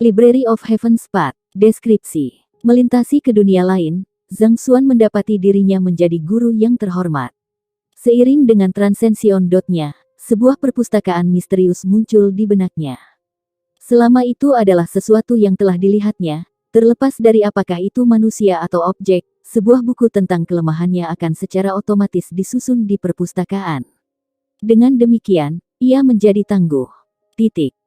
Library of Heaven's Path. Deskripsi. Melintasi ke dunia lain, Zhang Xuan mendapati dirinya menjadi guru yang terhormat. Seiring dengan transension dotnya, sebuah perpustakaan misterius muncul di benaknya. Selama itu adalah sesuatu yang telah dilihatnya, terlepas dari apakah itu manusia atau objek, sebuah buku tentang kelemahannya akan secara otomatis disusun di perpustakaan. Dengan demikian, ia menjadi tangguh.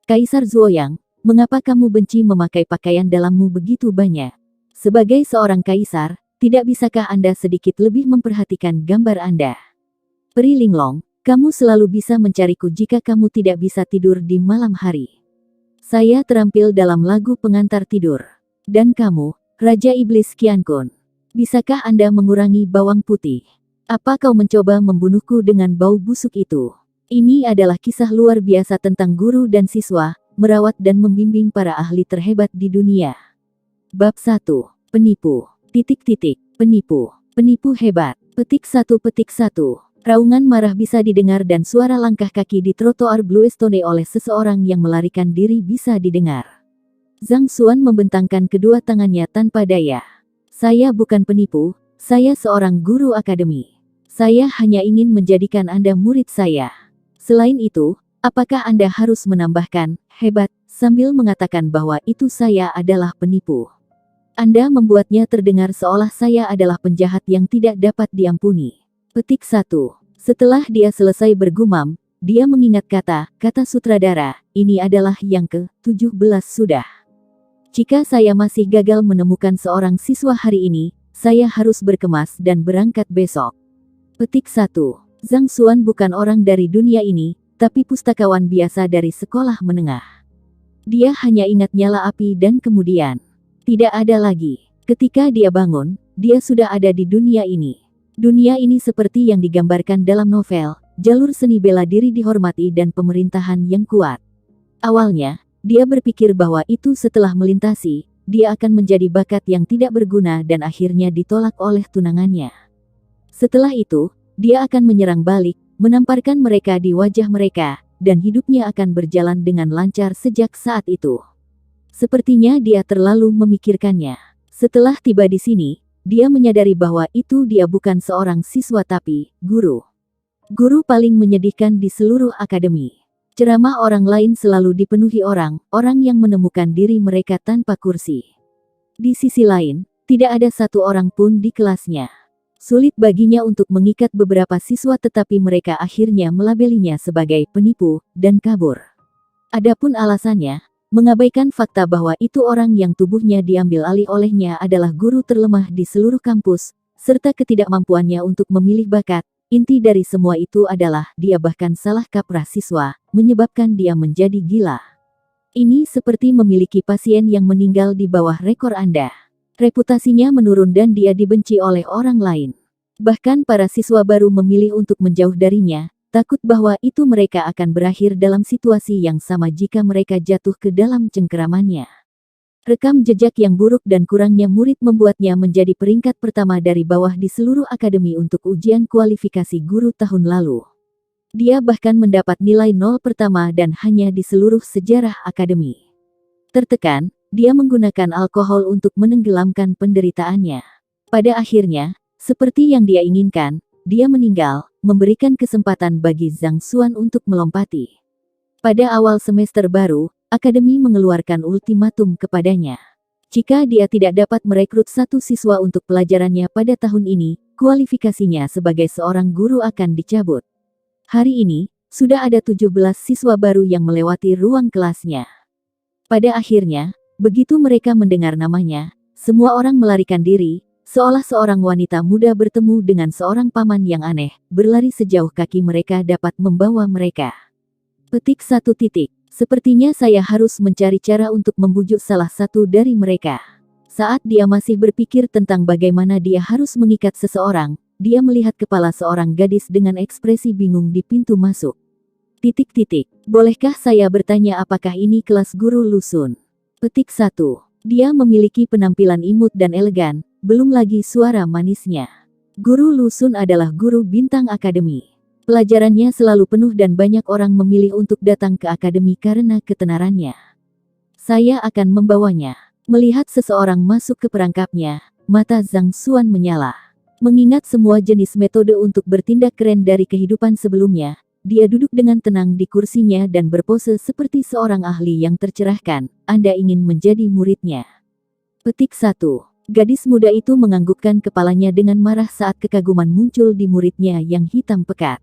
Kaisar Zuoyang, mengapa kamu benci memakai pakaian dalammu begitu banyak? Sebagai seorang kaisar, tidak bisakah Anda sedikit lebih memperhatikan gambar Anda? Peri Linglong, kamu selalu bisa mencariku jika kamu tidak bisa tidur di malam hari. Saya terampil dalam lagu pengantar tidur. Dan kamu, Raja Iblis Qiankun, bisakah Anda mengurangi bawang putih? Apa kau mencoba membunuhku dengan bau busuk itu? Ini adalah kisah luar biasa tentang guru dan siswa, merawat dan membimbing para ahli terhebat di dunia. Bab 1. Penipu. Penipu. Penipu hebat. Petik 1. Raungan marah bisa didengar dan suara langkah kaki di trotoar Bluestone oleh seseorang yang melarikan diri bisa didengar. Zhang Xuan membentangkan kedua tangannya tanpa daya. Saya bukan penipu, saya seorang guru akademi. Saya hanya ingin menjadikan Anda murid saya. Selain itu, apakah Anda harus menambahkan, hebat, sambil mengatakan bahwa itu saya adalah penipu? Anda membuatnya terdengar seolah saya adalah penjahat yang tidak dapat diampuni. Petik 1. Setelah dia selesai bergumam, dia mengingat kata sutradara, ini adalah yang ke-17 sudah. Jika saya masih gagal menemukan seorang siswa hari ini, saya harus berkemas dan berangkat besok. Petik 1. Zhang Xuan bukan orang dari dunia ini, tapi pustakawan biasa dari sekolah menengah. Dia hanya ingat nyala api dan kemudian tidak ada lagi. Ketika dia bangun, dia sudah ada di dunia ini. Dunia ini seperti yang digambarkan dalam novel, jalur seni bela diri dihormati dan pemerintahan yang kuat. Awalnya, dia berpikir bahwa itu setelah melintasi, dia akan menjadi bakat yang tidak berguna dan akhirnya ditolak oleh tunangannya. Setelah itu, dia akan menyerang balik, menamparkan mereka di wajah mereka, dan hidupnya akan berjalan dengan lancar sejak saat itu. Sepertinya dia terlalu memikirkannya. Setelah tiba di sini, dia menyadari bahwa itu dia bukan seorang siswa tapi guru. Guru paling menyedihkan di seluruh akademi. Ceramah orang lain selalu dipenuhi orang yang menemukan diri mereka tanpa kursi. Di sisi lain, tidak ada satu orang pun di kelasnya. Sulit baginya untuk mengikat beberapa siswa tetapi mereka akhirnya melabelinya sebagai penipu dan kabur. Adapun alasannya, mengabaikan fakta bahwa itu orang yang tubuhnya diambil alih olehnya adalah guru terlemah di seluruh kampus, serta ketidakmampuannya untuk memilih bakat. Inti dari semua itu adalah dia bahkan salah kaprah siswa, menyebabkan dia menjadi gila. Ini seperti memiliki pasien yang meninggal di bawah rekor Anda. Reputasinya menurun dan dia dibenci oleh orang lain. Bahkan para siswa baru memilih untuk menjauh darinya, takut bahwa itu mereka akan berakhir dalam situasi yang sama jika mereka jatuh ke dalam cengkeramannya. Rekam jejak yang buruk dan kurangnya murid membuatnya menjadi peringkat pertama dari bawah di seluruh akademi untuk ujian kualifikasi guru tahun lalu. Dia bahkan mendapat nilai 0 pertama dan hanya di seluruh sejarah akademi. Tertekan, dia menggunakan alkohol untuk menenggelamkan penderitaannya. Pada akhirnya, seperti yang dia inginkan, dia meninggal, memberikan kesempatan bagi Zhang Xuan untuk melompati. Pada awal semester baru, akademi mengeluarkan ultimatum kepadanya. Jika dia tidak dapat merekrut satu siswa untuk pelajarannya pada tahun ini, kualifikasinya sebagai seorang guru akan dicabut. Hari ini, sudah ada 17 siswa baru yang melewati ruang kelasnya. Pada akhirnya, begitu mereka mendengar namanya, semua orang melarikan diri, seolah seorang wanita muda bertemu dengan seorang paman yang aneh, berlari sejauh kaki mereka dapat membawa mereka. Petik 1. Sepertinya saya harus mencari cara untuk membujuk salah satu dari mereka. Saat dia masih berpikir tentang bagaimana dia harus mengikat seseorang, dia melihat kepala seorang gadis dengan ekspresi bingung di pintu masuk. Bolehkah saya bertanya apakah ini kelas guru Lusun? Petik 1. Dia memiliki penampilan imut dan elegan, belum lagi suara manisnya. Guru Lusun adalah guru bintang akademi. Pelajarannya selalu penuh dan banyak orang memilih untuk datang ke akademi karena ketenarannya. Saya akan membawanya. Melihat seseorang masuk ke perangkapnya, mata Zhang Xuan menyala. Mengingat semua jenis metode untuk bertindak keren dari kehidupan sebelumnya, dia duduk dengan tenang di kursinya dan berpose seperti seorang ahli yang tercerahkan. Anda ingin menjadi muridnya. Petik 1. Gadis muda itu menganggukkan kepalanya dengan marah saat kekaguman muncul di muridnya yang hitam pekat.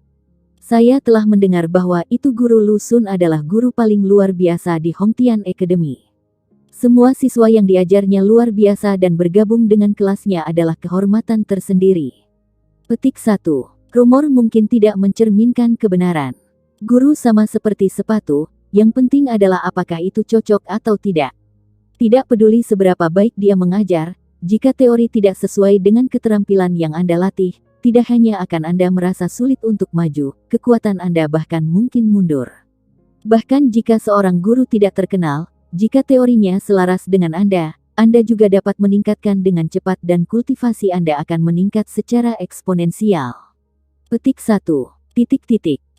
Saya telah mendengar bahwa itu Guru Lu Xun adalah guru paling luar biasa di Hongtian Academy. Semua siswa yang diajarnya luar biasa dan bergabung dengan kelasnya adalah kehormatan tersendiri. Petik 1. Rumor mungkin tidak mencerminkan kebenaran. Guru sama seperti sepatu, yang penting adalah apakah itu cocok atau tidak. Tidak peduli seberapa baik dia mengajar, jika teori tidak sesuai dengan keterampilan yang Anda latih, tidak hanya akan Anda merasa sulit untuk maju, kekuatan Anda bahkan mungkin mundur. Bahkan jika seorang guru tidak terkenal, jika teorinya selaras dengan Anda juga dapat meningkatkan dengan cepat dan kultivasi Anda akan meningkat secara eksponensial. Petik 1.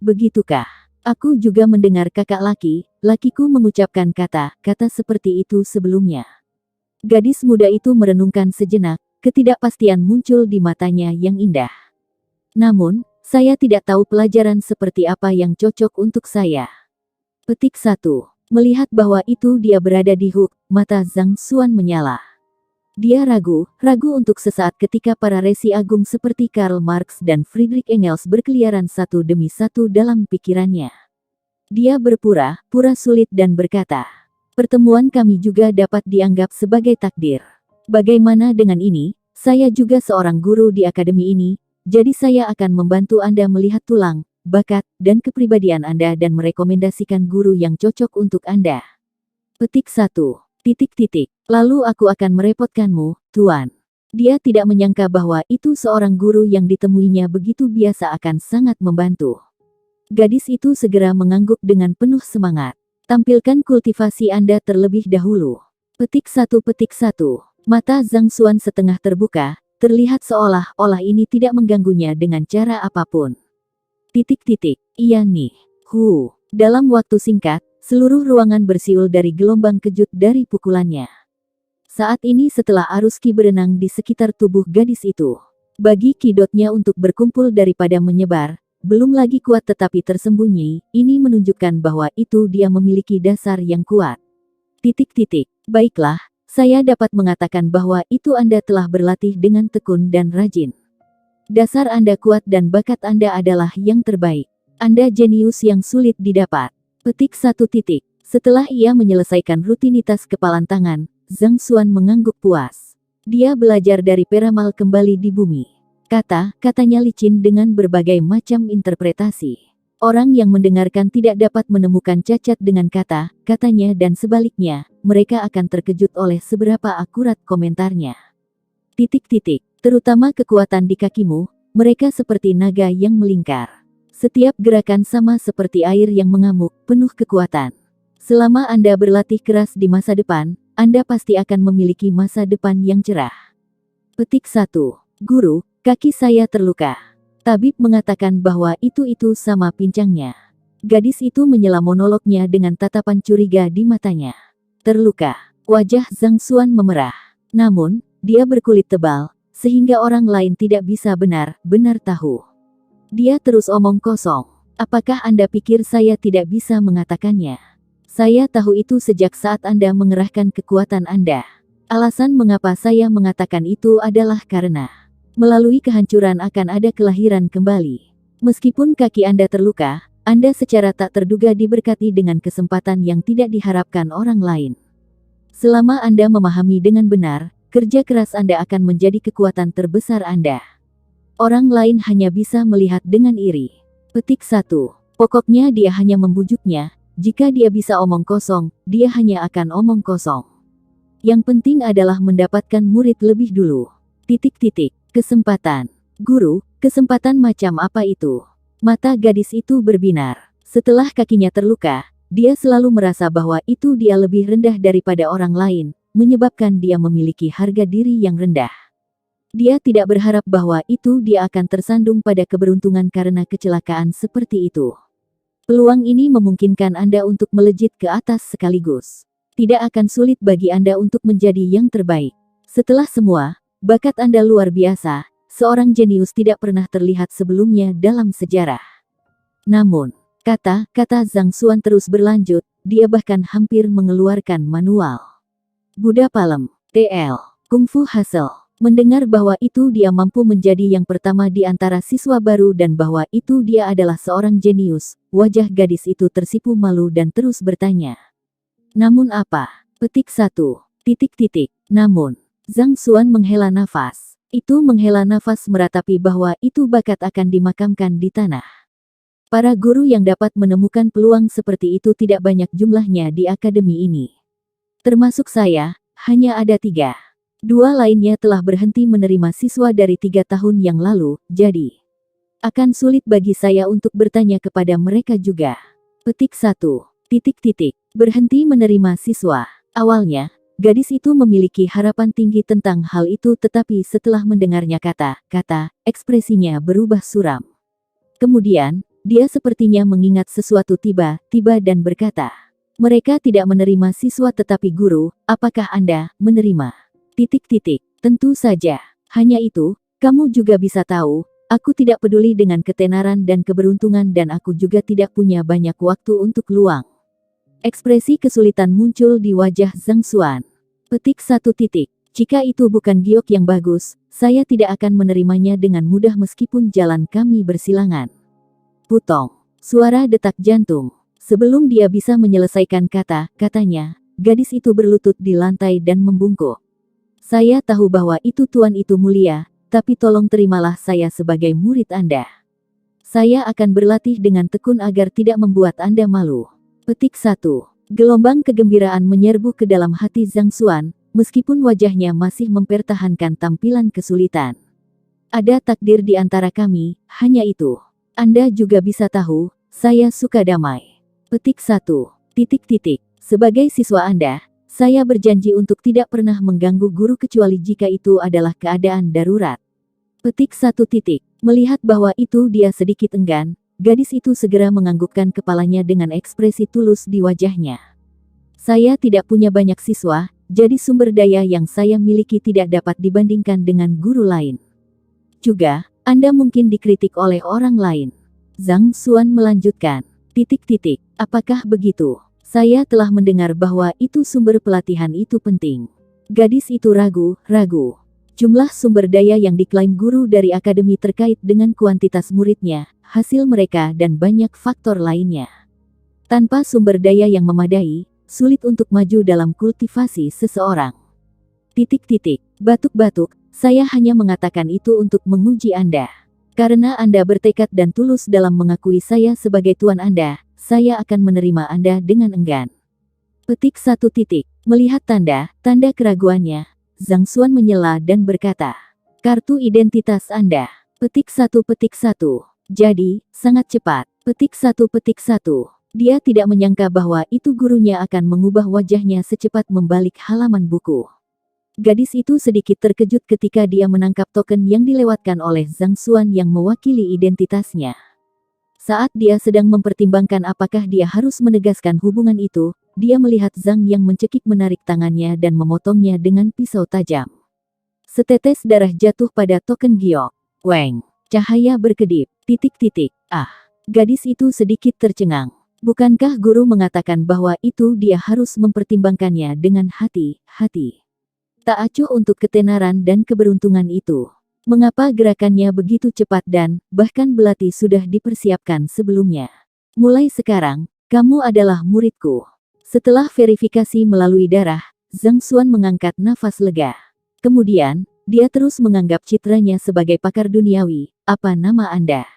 Begitukah? Aku juga mendengar kakak lakiku mengucapkan kata-kata seperti itu sebelumnya. Gadis muda itu merenungkan sejenak, ketidakpastian muncul di matanya yang indah. Namun, saya tidak tahu pelajaran seperti apa yang cocok untuk saya. Petik 1. Melihat bahwa itu dia berada di hook, mata Zhang Xuan menyala. Dia ragu untuk sesaat ketika para resi agung seperti Karl Marx dan Friedrich Engels berkeliaran satu demi satu dalam pikirannya. Dia berpura-pura sulit dan berkata, pertemuan kami juga dapat dianggap sebagai takdir. Bagaimana dengan ini? Saya juga seorang guru di akademi ini, jadi saya akan membantu Anda melihat tulang, bakat, dan kepribadian Anda dan merekomendasikan guru yang cocok untuk Anda. Petik 1. Lalu aku akan merepotkanmu, Tuan. Dia tidak menyangka bahwa itu seorang guru yang ditemuinya begitu biasa akan sangat membantu. Gadis itu segera mengangguk dengan penuh semangat. Tampilkan kultivasi Anda terlebih dahulu. Petik 1. Mata Zhang Xuan setengah terbuka, terlihat seolah-olah ini tidak mengganggunya dengan cara apapun. Iya nih. Dalam waktu singkat, seluruh ruangan bersiul dari gelombang kejut dari pukulannya. Saat ini setelah arus ki berenang di sekitar tubuh gadis itu, bagi kidotnya untuk berkumpul daripada menyebar, belum lagi kuat tetapi tersembunyi, ini menunjukkan bahwa itu dia memiliki dasar yang kuat. Baiklah, saya dapat mengatakan bahwa itu Anda telah berlatih dengan tekun dan rajin. Dasar Anda kuat dan bakat Anda adalah yang terbaik. Anda jenius yang sulit didapat. Petik 1. Setelah ia menyelesaikan rutinitas kepalan tangan, Zhang Xuan mengangguk puas. Dia belajar dari peramal kembali di bumi. Katanya licin dengan berbagai macam interpretasi. Orang yang mendengarkan tidak dapat menemukan cacat dengan katanya dan sebaliknya, mereka akan terkejut oleh seberapa akurat komentarnya. Terutama kekuatan di kakimu, mereka seperti naga yang melingkar. Setiap gerakan sama seperti air yang mengamuk, penuh kekuatan. Selama Anda berlatih keras di masa depan, Anda pasti akan memiliki masa depan yang cerah. Petik 1. Guru, kaki saya terluka. Tabib mengatakan bahwa itu sama pincangnya. Gadis itu menyela monolognya dengan tatapan curiga di matanya. Terluka. Wajah Zhang Xuan memerah. Namun, dia berkulit tebal, sehingga orang lain tidak bisa benar-benar tahu. Dia terus omong kosong. Apakah Anda pikir saya tidak bisa mengatakannya? Saya tahu itu sejak saat Anda mengerahkan kekuatan Anda. Alasan mengapa saya mengatakan itu adalah karena melalui kehancuran akan ada kelahiran kembali. Meskipun kaki Anda terluka, Anda secara tak terduga diberkati dengan kesempatan yang tidak diharapkan orang lain. Selama Anda memahami dengan benar, kerja keras Anda akan menjadi kekuatan terbesar Anda. Orang lain hanya bisa melihat dengan iri. Petik 1. Pokoknya dia hanya membujuknya, jika dia bisa omong kosong, dia hanya akan omong kosong. Yang penting adalah mendapatkan murid lebih dulu. Kesempatan. Guru, kesempatan macam apa itu? Mata gadis itu berbinar. Setelah kakinya terluka, dia selalu merasa bahwa itu dia lebih rendah daripada orang lain, menyebabkan dia memiliki harga diri yang rendah. Dia tidak berharap bahwa itu dia akan tersandung pada keberuntungan karena kecelakaan seperti itu. Peluang ini memungkinkan Anda untuk melejit ke atas sekaligus. Tidak akan sulit bagi Anda untuk menjadi yang terbaik. Setelah semua, bakat Anda luar biasa. Seorang jenius tidak pernah terlihat sebelumnya dalam sejarah. Namun, kata-kata Zhang Xuan terus berlanjut, dia bahkan hampir mengeluarkan manual. Buddha Palem, TL, Kung Fu Hustle. Mendengar bahwa itu dia mampu menjadi yang pertama di antara siswa baru dan bahwa itu dia adalah seorang jenius, wajah gadis itu tersipu malu dan terus bertanya. Namun apa? Petik 1. Namun, Zhang Xuan menghela nafas. Itu menghela nafas meratapi bahwa itu bakat akan dimakamkan di tanah. Para guru yang dapat menemukan peluang seperti itu tidak banyak jumlahnya di akademi ini. Termasuk saya, hanya ada 3. 2 lainnya telah berhenti menerima siswa dari 3 tahun yang lalu, jadi akan sulit bagi saya untuk bertanya kepada mereka juga. Petik 1. Berhenti menerima siswa. Awalnya, gadis itu memiliki harapan tinggi tentang hal itu tetapi setelah mendengarnya kata-kata, ekspresinya berubah suram. Kemudian, dia sepertinya mengingat sesuatu tiba-tiba dan berkata, mereka tidak menerima siswa tetapi guru, apakah Anda menerima? Tentu saja. Hanya itu, kamu juga bisa tahu, aku tidak peduli dengan ketenaran dan keberuntungan dan aku juga tidak punya banyak waktu untuk luang. Ekspresi kesulitan muncul di wajah Zhang Xuan. Petik 1. Jika itu bukan giok yang bagus, saya tidak akan menerimanya dengan mudah meskipun jalan kami bersilangan. Putong. Suara detak jantung. Sebelum dia bisa menyelesaikan kata-katanya, gadis itu berlutut di lantai dan membungkuk. Saya tahu bahwa itu Tuan itu mulia, tapi tolong terimalah saya sebagai murid Anda. Saya akan berlatih dengan tekun agar tidak membuat Anda malu. Petik 1. Gelombang kegembiraan menyerbu ke dalam hati Zhang Xuan, meskipun wajahnya masih mempertahankan tampilan kesulitan. Ada takdir di antara kami, hanya itu. Anda juga bisa tahu, saya suka damai. Petik 1. Sebagai siswa Anda, saya berjanji untuk tidak pernah mengganggu guru kecuali jika itu adalah keadaan darurat. Petik 1. Melihat bahwa itu dia sedikit enggan, gadis itu segera menganggukkan kepalanya dengan ekspresi tulus di wajahnya. Saya tidak punya banyak siswa, jadi sumber daya yang saya miliki tidak dapat dibandingkan dengan guru lain. Juga, Anda mungkin dikritik oleh orang lain. Zhang Xuan melanjutkan. Apakah begitu? Saya telah mendengar bahwa itu sumber pelatihan itu penting. Gadis itu ragu. Jumlah sumber daya yang diklaim guru dari akademi terkait dengan kuantitas muridnya, hasil mereka dan banyak faktor lainnya. Tanpa sumber daya yang memadai, sulit untuk maju dalam kultivasi seseorang. Batuk-batuk, saya hanya mengatakan itu untuk menguji Anda. Karena Anda bertekad dan tulus dalam mengakui saya sebagai tuan Anda, saya akan menerima Anda dengan enggan. Petik 1. Melihat tanda keraguannya, Zhang Xuan menyela dan berkata, kartu identitas Anda. Petik 1. Jadi, sangat cepat. Petik 1. Dia tidak menyangka bahwa itu gurunya akan mengubah wajahnya secepat membalik halaman buku. Gadis itu sedikit terkejut ketika dia menangkap token yang dilewatkan oleh Zhang Xuan yang mewakili identitasnya. Saat dia sedang mempertimbangkan apakah dia harus menegaskan hubungan itu, dia melihat Zhang yang mencekik menarik tangannya dan memotongnya dengan pisau tajam. Setetes darah jatuh pada token giok. Weng. Cahaya berkedip. Gadis itu sedikit tercengang. Bukankah guru mengatakan bahwa itu dia harus mempertimbangkannya dengan hati-hati? Tak acuh untuk ketenaran dan keberuntungan itu. Mengapa gerakannya begitu cepat dan, bahkan belati sudah dipersiapkan sebelumnya? Mulai sekarang, kamu adalah muridku. Setelah verifikasi melalui darah, Zhang Xuan mengangkat nafas lega. Kemudian, dia terus menganggap citranya sebagai pakar duniawi. Apa nama Anda?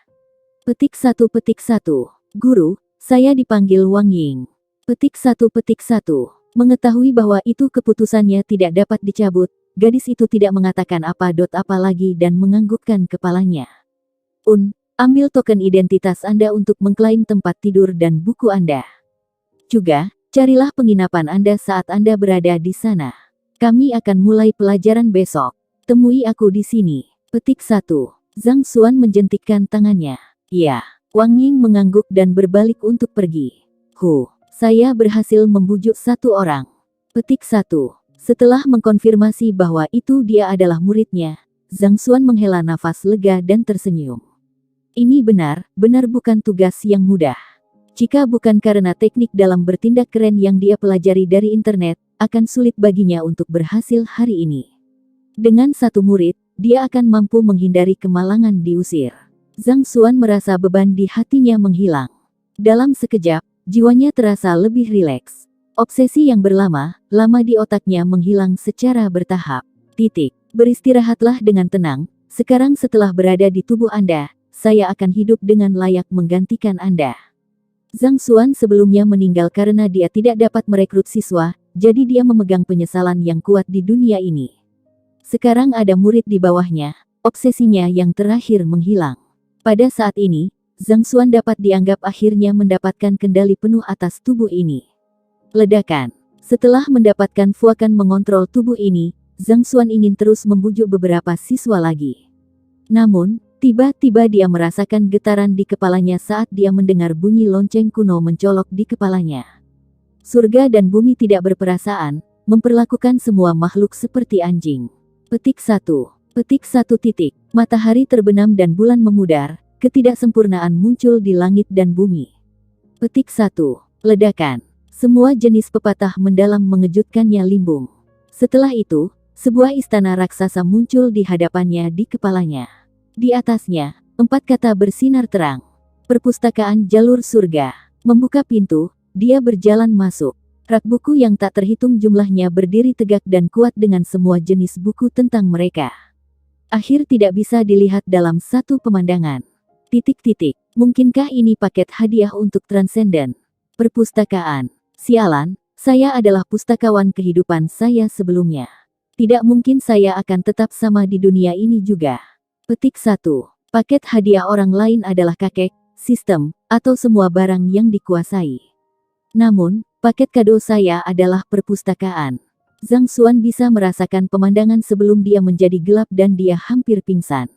Petik 1. Guru, saya dipanggil Wang Ying. Petik 1. Mengetahui bahwa itu keputusannya tidak dapat dicabut, gadis itu tidak mengatakan apa lagi dan menganggukkan kepalanya. Ambil token identitas Anda untuk mengklaim tempat tidur dan buku Anda. Juga, carilah penginapan Anda saat Anda berada di sana. Kami akan mulai pelajaran besok. Temui aku di sini. Petik 1. Zhang Xuan menjentikkan tangannya. Ya. Wang Ying mengangguk dan berbalik untuk pergi. Saya berhasil membujuk satu orang. Petik 1. Setelah mengkonfirmasi bahwa itu dia adalah muridnya, Zhang Xuan menghela nafas lega dan tersenyum. Ini benar bukan tugas yang mudah. Jika bukan karena teknik dalam bertindak keren yang dia pelajari dari internet, akan sulit baginya untuk berhasil hari ini. Dengan satu murid, dia akan mampu menghindari kemalangan diusir. Zhang Xuan merasa beban di hatinya menghilang. Dalam sekejap, jiwanya terasa lebih rileks. Obsesi yang lama di otaknya menghilang secara bertahap. Beristirahatlah dengan tenang. Sekarang setelah berada di tubuh Anda, saya akan hidup dengan layak menggantikan Anda. Zhang Xuan sebelumnya meninggal karena dia tidak dapat merekrut siswa, jadi dia memegang penyesalan yang kuat di dunia ini. Sekarang ada murid di bawahnya, obsesinya yang terakhir menghilang. Pada saat ini, Zhang Xuan dapat dianggap akhirnya mendapatkan kendali penuh atas tubuh ini. Ledakan. Setelah mendapatkan Fuakan mengontrol tubuh ini, Zhang Xuan ingin terus membujuk beberapa siswa lagi. Namun, tiba-tiba dia merasakan getaran di kepalanya saat dia mendengar bunyi lonceng kuno mencolok di kepalanya. Surga dan bumi tidak berperasaan, memperlakukan semua makhluk seperti anjing. Petik 1. Matahari terbenam dan bulan memudar, ketidaksempurnaan muncul di langit dan bumi. Petik 1. Ledakan. Semua jenis pepatah mendalam mengejutkannya limbung. Setelah itu, sebuah istana raksasa muncul di hadapannya di kepalanya. Di atasnya, 4 kata bersinar terang. Perpustakaan jalur surga. Membuka pintu, dia berjalan masuk. Rak buku yang tak terhitung jumlahnya berdiri tegak dan kuat dengan semua jenis buku tentang mereka. Akhir tidak bisa dilihat dalam satu pemandangan. Mungkinkah ini paket hadiah untuk transenden? Perpustakaan. Sialan, saya adalah pustakawan kehidupan saya sebelumnya. Tidak mungkin saya akan tetap sama di dunia ini juga. Petik 1. Paket hadiah orang lain adalah kakek, sistem, atau semua barang yang dikuasai. Namun, paket kado saya adalah perpustakaan. Zhang Xuan bisa merasakan pemandangan sebelum dia menjadi gelap dan dia hampir pingsan.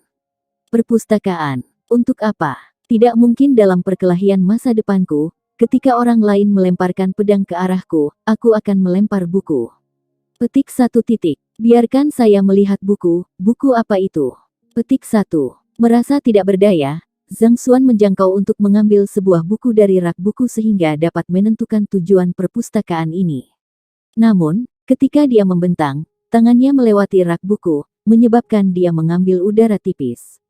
Perpustakaan. Untuk apa? Tidak mungkin dalam perkelahian masa depanku. Ketika orang lain melemparkan pedang ke arahku, aku akan melempar buku. Petik 1. Biarkan saya melihat buku apa itu? Petik 1. Merasa tidak berdaya, Zhang Xuan menjangkau untuk mengambil sebuah buku dari rak buku sehingga dapat menentukan tujuan perpustakaan ini. Namun, ketika dia membentang, tangannya melewati rak buku, menyebabkan dia mengambil udara tipis.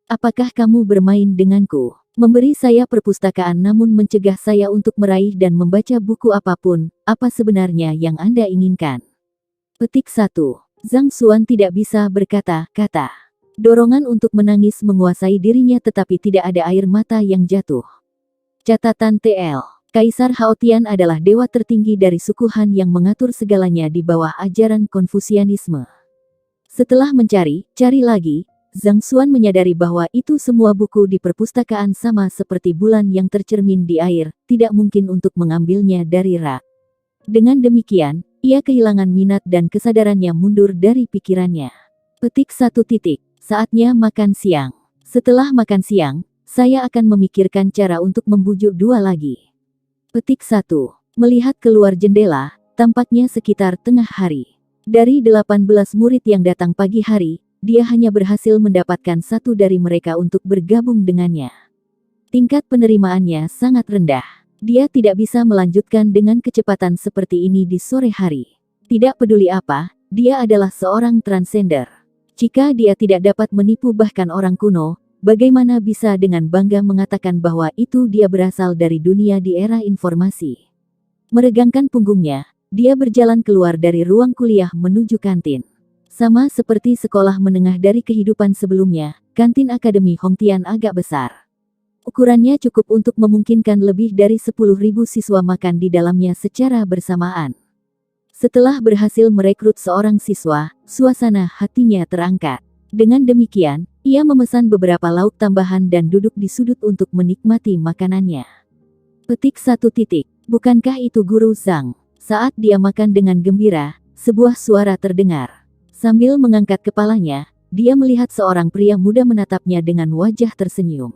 Apakah kamu bermain denganku? Memberi saya perpustakaan namun mencegah saya untuk meraih dan membaca buku apapun, apa sebenarnya yang Anda inginkan? Petik 1. Zhang Xuan tidak bisa berkata-kata. Dorongan untuk menangis menguasai dirinya tetapi tidak ada air mata yang jatuh. Catatan TL. Kaisar Haotian adalah dewa tertinggi dari suku Han yang mengatur segalanya di bawah ajaran Konfusianisme. Setelah cari lagi, Zhang Xuan menyadari bahwa itu semua buku di perpustakaan sama seperti bulan yang tercermin di air, tidak mungkin untuk mengambilnya dari rak. Dengan demikian, ia kehilangan minat dan kesadarannya mundur dari pikirannya. Petik 1. Saatnya makan siang. Setelah makan siang, saya akan memikirkan cara untuk membujuk dua lagi. Petik 1. Melihat keluar jendela, tampaknya sekitar tengah hari. Dari 18 murid yang datang pagi hari, dia hanya berhasil mendapatkan satu dari mereka untuk bergabung dengannya. Tingkat penerimaannya sangat rendah. Dia tidak bisa melanjutkan dengan kecepatan seperti ini di sore hari. Tidak peduli apa, dia adalah seorang transender. Jika dia tidak dapat menipu bahkan orang kuno, bagaimana bisa dengan bangga mengatakan bahwa itu dia berasal dari dunia di era informasi? Meregangkan punggungnya, dia berjalan keluar dari ruang kuliah menuju kantin. Sama seperti sekolah menengah dari kehidupan sebelumnya, kantin Akademi Hongtian agak besar. Ukurannya cukup untuk memungkinkan lebih dari 10.000 siswa makan di dalamnya secara bersamaan. Setelah berhasil merekrut seorang siswa, suasana hatinya terangkat. Dengan demikian, ia memesan beberapa lauk tambahan dan duduk di sudut untuk menikmati makanannya. Petik 1. Bukankah itu Guru Zhang? Saat dia makan dengan gembira, sebuah suara terdengar. Sambil mengangkat kepalanya, dia melihat seorang pria muda menatapnya dengan wajah tersenyum.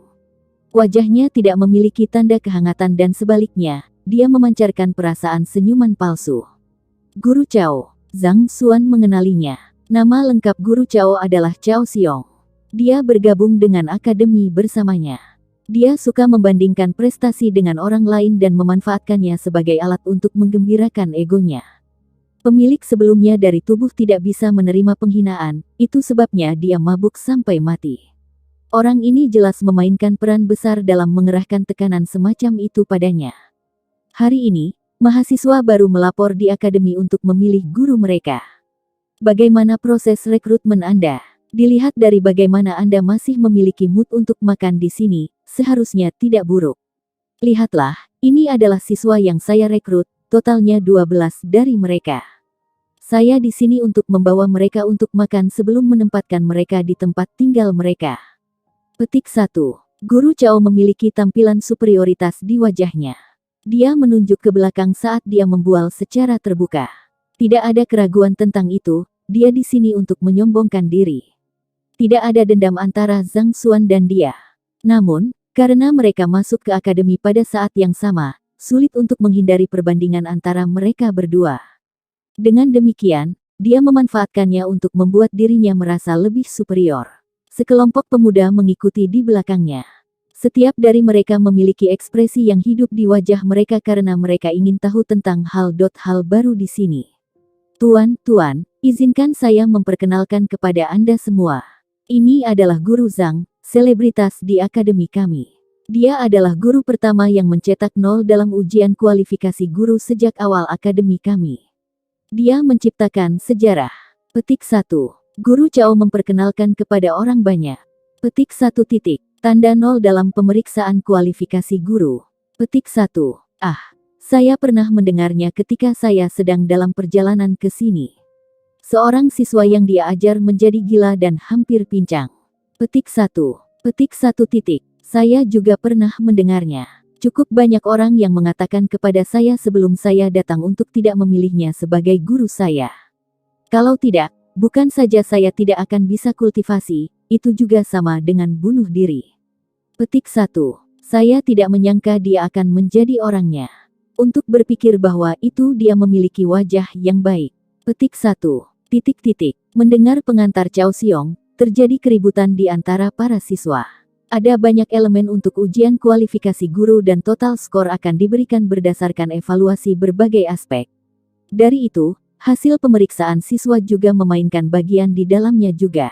Wajahnya tidak memiliki tanda kehangatan dan sebaliknya, dia memancarkan perasaan senyuman palsu. Guru Chao. Zhang Xuan mengenalinya. Nama lengkap Guru Chao adalah Chao Xiong. Dia bergabung dengan akademi bersamanya. Dia suka membandingkan prestasi dengan orang lain dan memanfaatkannya sebagai alat untuk menggembirakan egonya. Pemilik sebelumnya dari tubuh tidak bisa menerima penghinaan, itu sebabnya dia mabuk sampai mati. Orang ini jelas memainkan peran besar dalam mengerahkan tekanan semacam itu padanya. Hari ini, mahasiswa baru melapor di akademi untuk memilih guru mereka. Bagaimana proses rekrutmen Anda? Dilihat dari bagaimana Anda masih memiliki mood untuk makan di sini, seharusnya tidak buruk. Lihatlah, ini adalah siswa yang saya rekrut, totalnya 12 dari mereka. Saya di sini untuk membawa mereka untuk makan sebelum menempatkan mereka di tempat tinggal mereka. Petik 1. Guru Chao memiliki tampilan superioritas di wajahnya. Dia menunjuk ke belakang saat dia membual secara terbuka. Tidak ada keraguan tentang itu, dia di sini untuk menyombongkan diri. Tidak ada dendam antara Zhang Xuan dan dia. Namun, karena mereka masuk ke akademi pada saat yang sama, sulit untuk menghindari perbandingan antara mereka berdua. Dengan demikian, dia memanfaatkannya untuk membuat dirinya merasa lebih superior. Sekelompok pemuda mengikuti di belakangnya. Setiap dari mereka memiliki ekspresi yang hidup di wajah mereka karena mereka ingin tahu tentang hal baru di sini. Tuan, izinkan saya memperkenalkan kepada Anda semua. Ini adalah Guru Zhang, selebritas di akademi kami. Dia adalah guru pertama yang mencetak 0 dalam ujian kualifikasi guru sejak awal akademi kami. Dia menciptakan sejarah. Petik 1. Guru Chao memperkenalkan kepada orang banyak. Petik 1. Tanda 0 dalam pemeriksaan kualifikasi guru. Petik 1. Saya pernah mendengarnya ketika saya sedang dalam perjalanan ke sini. Seorang siswa yang dia ajar menjadi gila dan hampir pincang. Petik 1. Saya juga pernah mendengarnya. Cukup banyak orang yang mengatakan kepada saya sebelum saya datang untuk tidak memilihnya sebagai guru saya. Kalau tidak, bukan saja saya tidak akan bisa kultivasi, itu juga sama dengan bunuh diri. Petik 1. Saya tidak menyangka dia akan menjadi orangnya. Untuk berpikir bahwa itu dia memiliki wajah yang baik. Petik 1. Mendengar pengantar Chao Xiong, terjadi keributan di antara para siswa. Ada banyak elemen untuk ujian kualifikasi guru dan total skor akan diberikan berdasarkan evaluasi berbagai aspek. Dari itu, hasil pemeriksaan siswa juga memainkan bagian di dalamnya juga.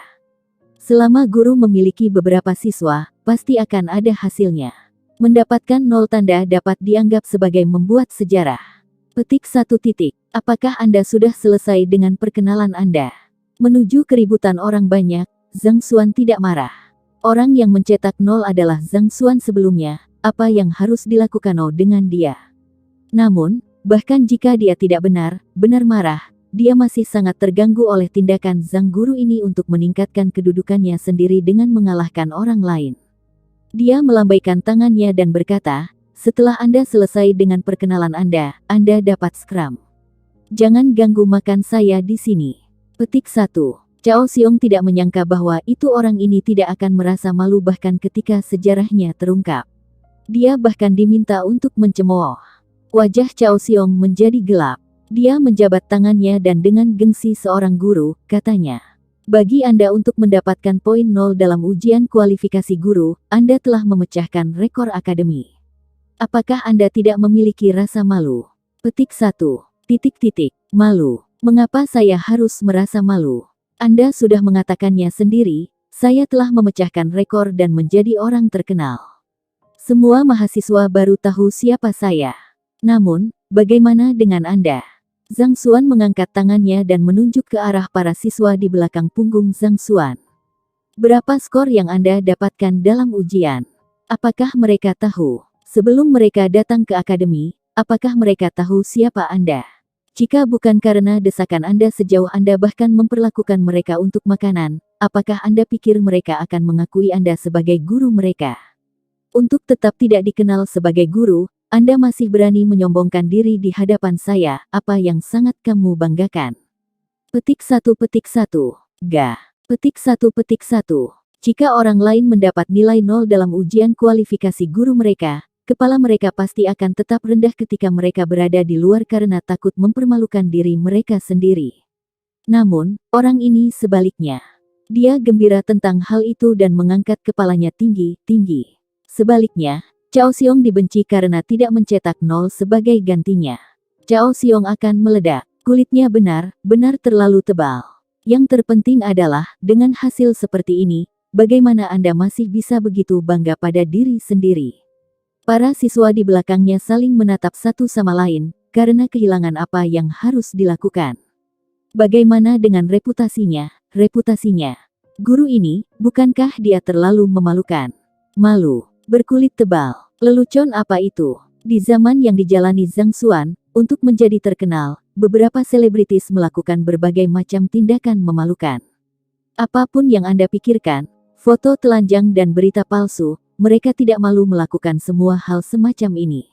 Selama guru memiliki beberapa siswa, pasti akan ada hasilnya. Mendapatkan 0 tanda dapat dianggap sebagai membuat sejarah. Petik 1. Apakah Anda sudah selesai dengan perkenalan Anda? Menuju keributan orang banyak, Zhang Xuan tidak marah. Orang yang mencetak 0 adalah Zhang Xuan sebelumnya, apa yang harus dilakukan dengan dia? Namun, bahkan jika dia tidak benar marah, dia masih sangat terganggu oleh tindakan Zhang guru ini untuk meningkatkan kedudukannya sendiri dengan mengalahkan orang lain. Dia melambaikan tangannya dan berkata, setelah Anda selesai dengan perkenalan Anda dapat skram. Jangan ganggu makan saya di sini. Petik 1. Chao Xiong tidak menyangka bahwa itu orang ini tidak akan merasa malu bahkan ketika sejarahnya terungkap. Dia bahkan diminta untuk mencemooh. Wajah Chao Xiong menjadi gelap. Dia menjabat tangannya dan dengan gengsi seorang guru, katanya. Bagi Anda untuk mendapatkan poin 0 dalam ujian kualifikasi guru, Anda telah memecahkan rekor akademi. Apakah Anda tidak memiliki rasa malu? Petik 1. Malu. Mengapa saya harus merasa malu? Anda sudah mengatakannya sendiri, saya telah memecahkan rekor dan menjadi orang terkenal. Semua mahasiswa baru tahu siapa saya. Namun, bagaimana dengan Anda? Zhang Xuan mengangkat tangannya dan menunjuk ke arah para siswa di belakang punggung Zhang Xuan. Berapa skor yang Anda dapatkan dalam ujian? Apakah mereka tahu? Sebelum mereka datang ke akademi, apakah mereka tahu siapa Anda? Jika bukan karena desakan Anda sejauh Anda bahkan memperlakukan mereka untuk makanan, apakah Anda pikir mereka akan mengakui Anda sebagai guru mereka? Untuk tetap tidak dikenal sebagai guru, Anda masih berani menyombongkan diri di hadapan saya, apa yang sangat kamu banggakan. Petik 1. Ga. Petik 1. Jika orang lain mendapat nilai 0 dalam ujian kualifikasi guru mereka, kepala mereka pasti akan tetap rendah ketika mereka berada di luar karena takut mempermalukan diri mereka sendiri. Namun, orang ini sebaliknya. Dia gembira tentang hal itu dan mengangkat kepalanya tinggi-tinggi. Sebaliknya, Cao Xiong dibenci karena tidak mencetak 0 sebagai gantinya. Cao Xiong akan meledak. Kulitnya benar-benar terlalu tebal. Yang terpenting adalah, dengan hasil seperti ini, bagaimana Anda masih bisa begitu bangga pada diri sendiri? Para siswa di belakangnya saling menatap satu sama lain, karena kehilangan apa yang harus dilakukan. Bagaimana dengan reputasinya? Guru ini, bukankah dia terlalu memalukan? Malu, berkulit tebal, lelucon apa itu? Di zaman yang dijalani Zhang Xuan, untuk menjadi terkenal, beberapa selebritis melakukan berbagai macam tindakan memalukan. Apapun yang Anda pikirkan, foto telanjang dan berita palsu, mereka tidak malu melakukan semua hal semacam ini.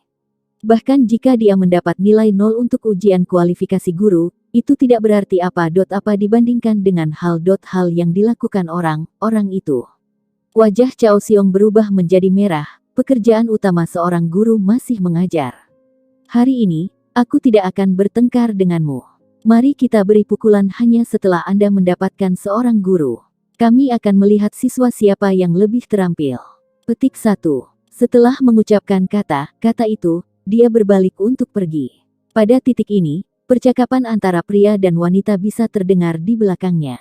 Bahkan jika dia mendapat nilai 0 untuk ujian kualifikasi guru, itu tidak berarti apa dibandingkan dengan hal yang dilakukan orang itu. Wajah Cao Xiong berubah menjadi merah, pekerjaan utama seorang guru masih mengajar. Hari ini, aku tidak akan bertengkar denganmu. Mari kita beri pukulan hanya setelah Anda mendapatkan seorang guru. Kami akan melihat siswa siapa yang lebih terampil. Petik 1. Setelah mengucapkan kata-kata itu, dia berbalik untuk pergi. Pada titik ini, percakapan antara pria dan wanita bisa terdengar di belakangnya.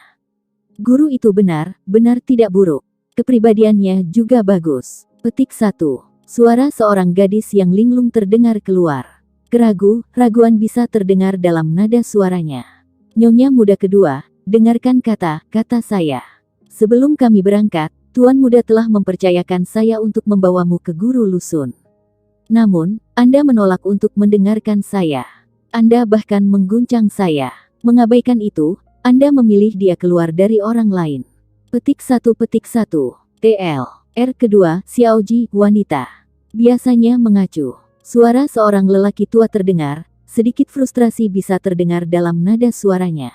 Guru itu benar-benar tidak buruk. Kepribadiannya juga bagus. Petik 1. Suara seorang gadis yang linglung terdengar keluar. Keraguan bisa terdengar dalam nada suaranya. Nyonya muda kedua, dengarkan kata-kata saya. Sebelum kami berangkat, Tuan muda telah mempercayakan saya untuk membawamu ke guru Lusun. Namun, Anda menolak untuk mendengarkan saya. Anda bahkan mengguncang saya. Mengabaikan itu, Anda memilih dia keluar dari orang lain. Petik 1. TL. R kedua, Xiaoji, wanita. Biasanya mengacu. Suara seorang lelaki tua terdengar, sedikit frustrasi bisa terdengar dalam nada suaranya.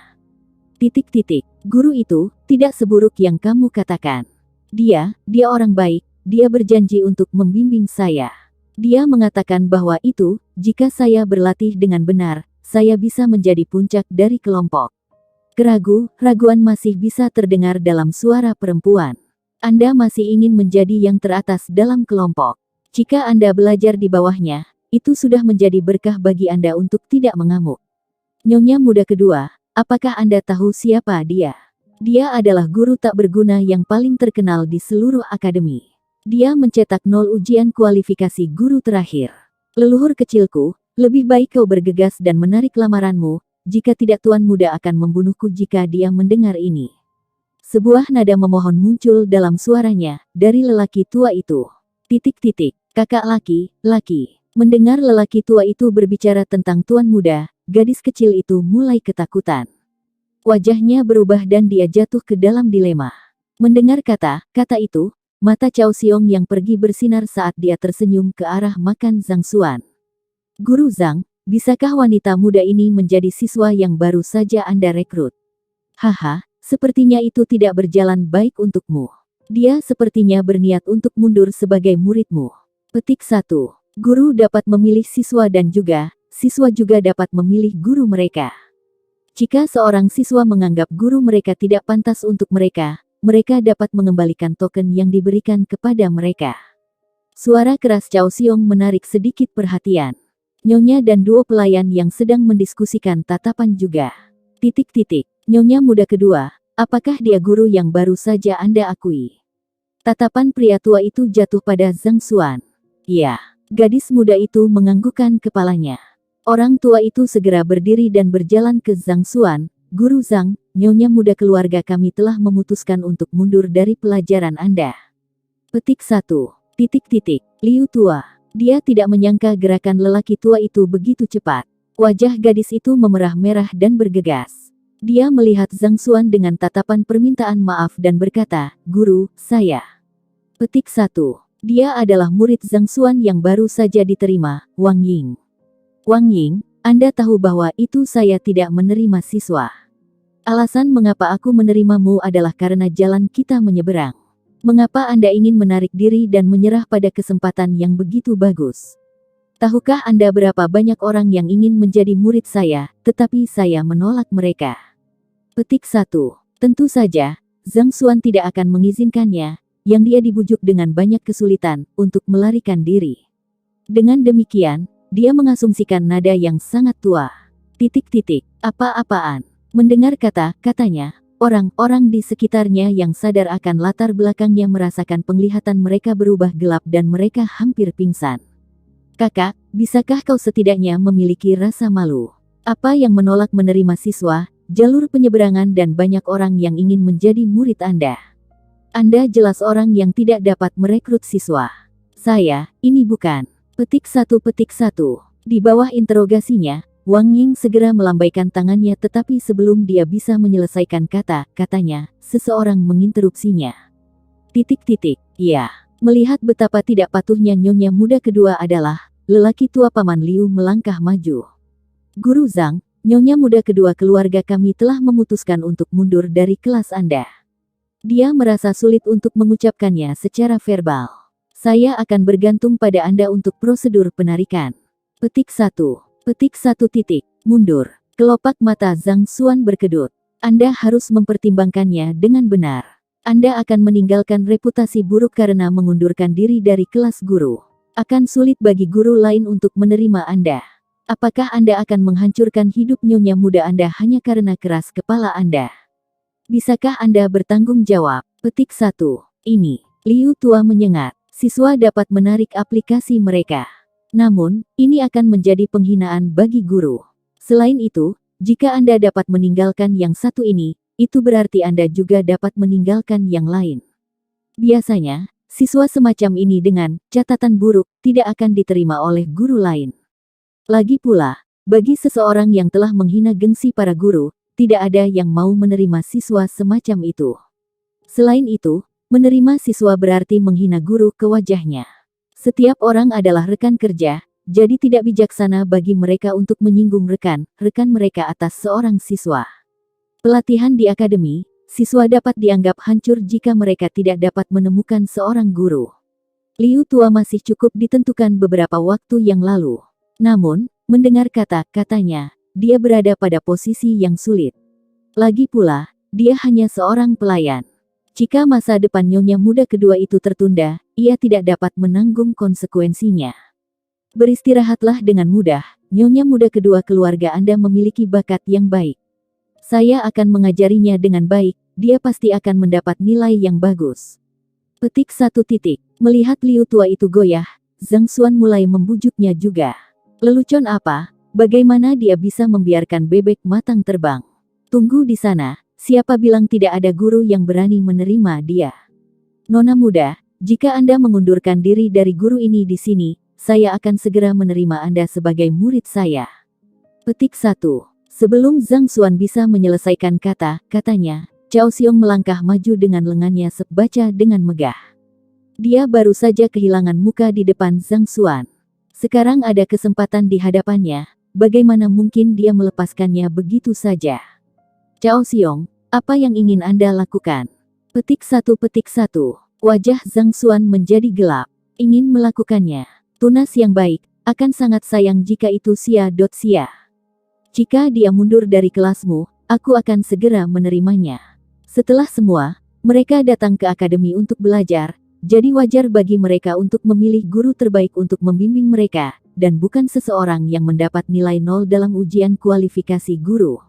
Guru itu, tidak seburuk yang kamu katakan. Dia orang baik, dia berjanji untuk membimbing saya. Dia mengatakan bahwa itu, jika saya berlatih dengan benar, saya bisa menjadi puncak dari kelompok. Keraguan masih bisa terdengar dalam suara perempuan. Anda masih ingin menjadi yang teratas dalam kelompok. Jika Anda belajar di bawahnya, itu sudah menjadi berkah bagi Anda untuk tidak mengamuk. Nyonya muda kedua, apakah Anda tahu siapa dia? Dia adalah guru tak berguna yang paling terkenal di seluruh akademi. Dia mencetak 0 ujian kualifikasi guru terakhir. Leluhur kecilku, lebih baik kau bergegas dan menarik lamaranmu, jika tidak tuan muda akan membunuhku jika dia mendengar ini. Sebuah nada memohon muncul dalam suaranya, dari lelaki tua itu. Kakak laki. Mendengar lelaki tua itu berbicara tentang tuan muda, gadis kecil itu mulai ketakutan. Wajahnya berubah dan dia jatuh ke dalam dilema. Mendengar kata itu, mata Cao Xiong yang pergi bersinar saat dia tersenyum ke arah makan Zhang Xuan. Guru Zhang, bisakah wanita muda ini menjadi siswa yang baru saja Anda rekrut? Haha, sepertinya itu tidak berjalan baik untukmu. Dia sepertinya berniat untuk mundur sebagai muridmu. Petik 1. Guru dapat memilih siswa dan siswa juga dapat memilih guru mereka. Jika seorang siswa menganggap guru mereka tidak pantas untuk mereka dapat mengembalikan token yang diberikan kepada mereka. Suara keras Cao Xiong menarik sedikit perhatian. Nyonya dan duo pelayan yang sedang mendiskusikan tatapan juga. Nyonya muda kedua, apakah dia guru yang baru saja Anda akui? Tatapan pria tua itu jatuh pada Zhang Xuan. Ya, gadis muda itu menganggukkan kepalanya. Orang tua itu segera berdiri dan berjalan ke Zhang Xuan. Guru Zhang, nyonya muda keluarga kami telah memutuskan untuk mundur dari pelajaran Anda. Petik 1. Liu tua. Dia tidak menyangka gerakan lelaki tua itu begitu cepat. Wajah gadis itu memerah-merah dan bergegas. Dia melihat Zhang Xuan dengan tatapan permintaan maaf dan berkata, Guru, saya. Petik 1. Dia adalah murid Zhang Xuan yang baru saja diterima, Wang Ying. Wang Ying, Anda tahu bahwa itu saya tidak menerima siswa. Alasan mengapa aku menerimamu adalah karena jalan kita menyeberang. Mengapa Anda ingin menarik diri dan menyerah pada kesempatan yang begitu bagus? Tahukah Anda berapa banyak orang yang ingin menjadi murid saya, tetapi saya menolak mereka? Petik 1. Tentu saja, Zhang Xuan tidak akan mengizinkannya, yang dia dibujuk dengan banyak kesulitan, untuk melarikan diri. Dengan demikian, dia mengasumsikan nada yang sangat tua. Apa-apaan? Mendengar kata-katanya, orang-orang di sekitarnya yang sadar akan latar belakangnya merasakan penglihatan mereka berubah gelap dan mereka hampir pingsan. Kakak, bisakah kau setidaknya memiliki rasa malu? Apa yang menolak menerima siswa, jalur penyeberangan dan banyak orang yang ingin menjadi murid Anda? Anda jelas orang yang tidak dapat merekrut siswa. Saya, ini bukan. Petik 1. Di bawah interogasinya, Wang Ying segera melambaikan tangannya tetapi sebelum dia bisa menyelesaikan kata-katanya, seseorang menginterupsinya. Ya, melihat betapa tidak patuhnya nyonya muda kedua adalah, lelaki tua Paman Liu melangkah maju. Guru Zhang, nyonya muda kedua keluarga kami telah memutuskan untuk mundur dari kelas Anda. Dia merasa sulit untuk mengucapkannya secara verbal. Saya akan bergantung pada Anda untuk prosedur penarikan. Petik 1. Mundur. Kelopak mata Zhang Xuan berkedut. Anda harus mempertimbangkannya dengan benar. Anda akan meninggalkan reputasi buruk karena mengundurkan diri dari kelas guru. Akan sulit bagi guru lain untuk menerima Anda. Apakah Anda akan menghancurkan hidup nyonya muda Anda hanya karena keras kepala Anda? Bisakah Anda bertanggung jawab? Petik 1. Ini. Liu tua menyengat. Siswa dapat menarik aplikasi mereka. Namun, ini akan menjadi penghinaan bagi guru. Selain itu, jika Anda dapat meninggalkan yang satu ini, itu berarti Anda juga dapat meninggalkan yang lain. Biasanya, siswa semacam ini dengan catatan buruk tidak akan diterima oleh guru lain. Lagi pula, bagi seseorang yang telah menghina gengsi para guru, tidak ada yang mau menerima siswa semacam itu. Selain itu, menerima siswa berarti menghina guru ke wajahnya. Setiap orang adalah rekan kerja, jadi tidak bijaksana bagi mereka untuk menyinggung rekan mereka atas seorang siswa. Pelatihan di akademi, siswa dapat dianggap hancur jika mereka tidak dapat menemukan seorang guru. Liu tua masih cukup ditentukan beberapa waktu yang lalu. Namun, mendengar kata-katanya, dia berada pada posisi yang sulit. Lagi pula, dia hanya seorang pelayan. Jika masa depan nyonya muda kedua itu tertunda, ia tidak dapat menanggung konsekuensinya. Beristirahatlah dengan mudah, nyonya muda kedua keluarga Anda memiliki bakat yang baik. Saya akan mengajarinya dengan baik, dia pasti akan mendapat nilai yang bagus. Petik 1. Melihat Liu tua itu goyah, Zhang Xuan mulai membujuknya juga. Lelucon apa? Bagaimana dia bisa membiarkan bebek matang terbang? Tunggu di sana. Siapa bilang tidak ada guru yang berani menerima dia? Nona muda, jika Anda mengundurkan diri dari guru ini di sini, saya akan segera menerima Anda sebagai murid saya. Petik 1. Sebelum Zhang Xuan bisa menyelesaikan kata-katanya, Cao Xiong melangkah maju dengan lengannya sebaca dengan megah. Dia baru saja kehilangan muka di depan Zhang Xuan. Sekarang ada kesempatan di hadapannya, bagaimana mungkin dia melepaskannya begitu saja? Cao Xiong, apa yang ingin Anda lakukan? Petik 1. Wajah Zhang Xuan menjadi gelap. Ingin melakukannya. Tunas yang baik, akan sangat sayang jika itu sia. Jika dia mundur dari kelasmu, aku akan segera menerimanya. Setelah semua, mereka datang ke akademi untuk belajar, jadi wajar bagi mereka untuk memilih guru terbaik untuk membimbing mereka, dan bukan seseorang yang mendapat nilai 0 dalam ujian kualifikasi guru.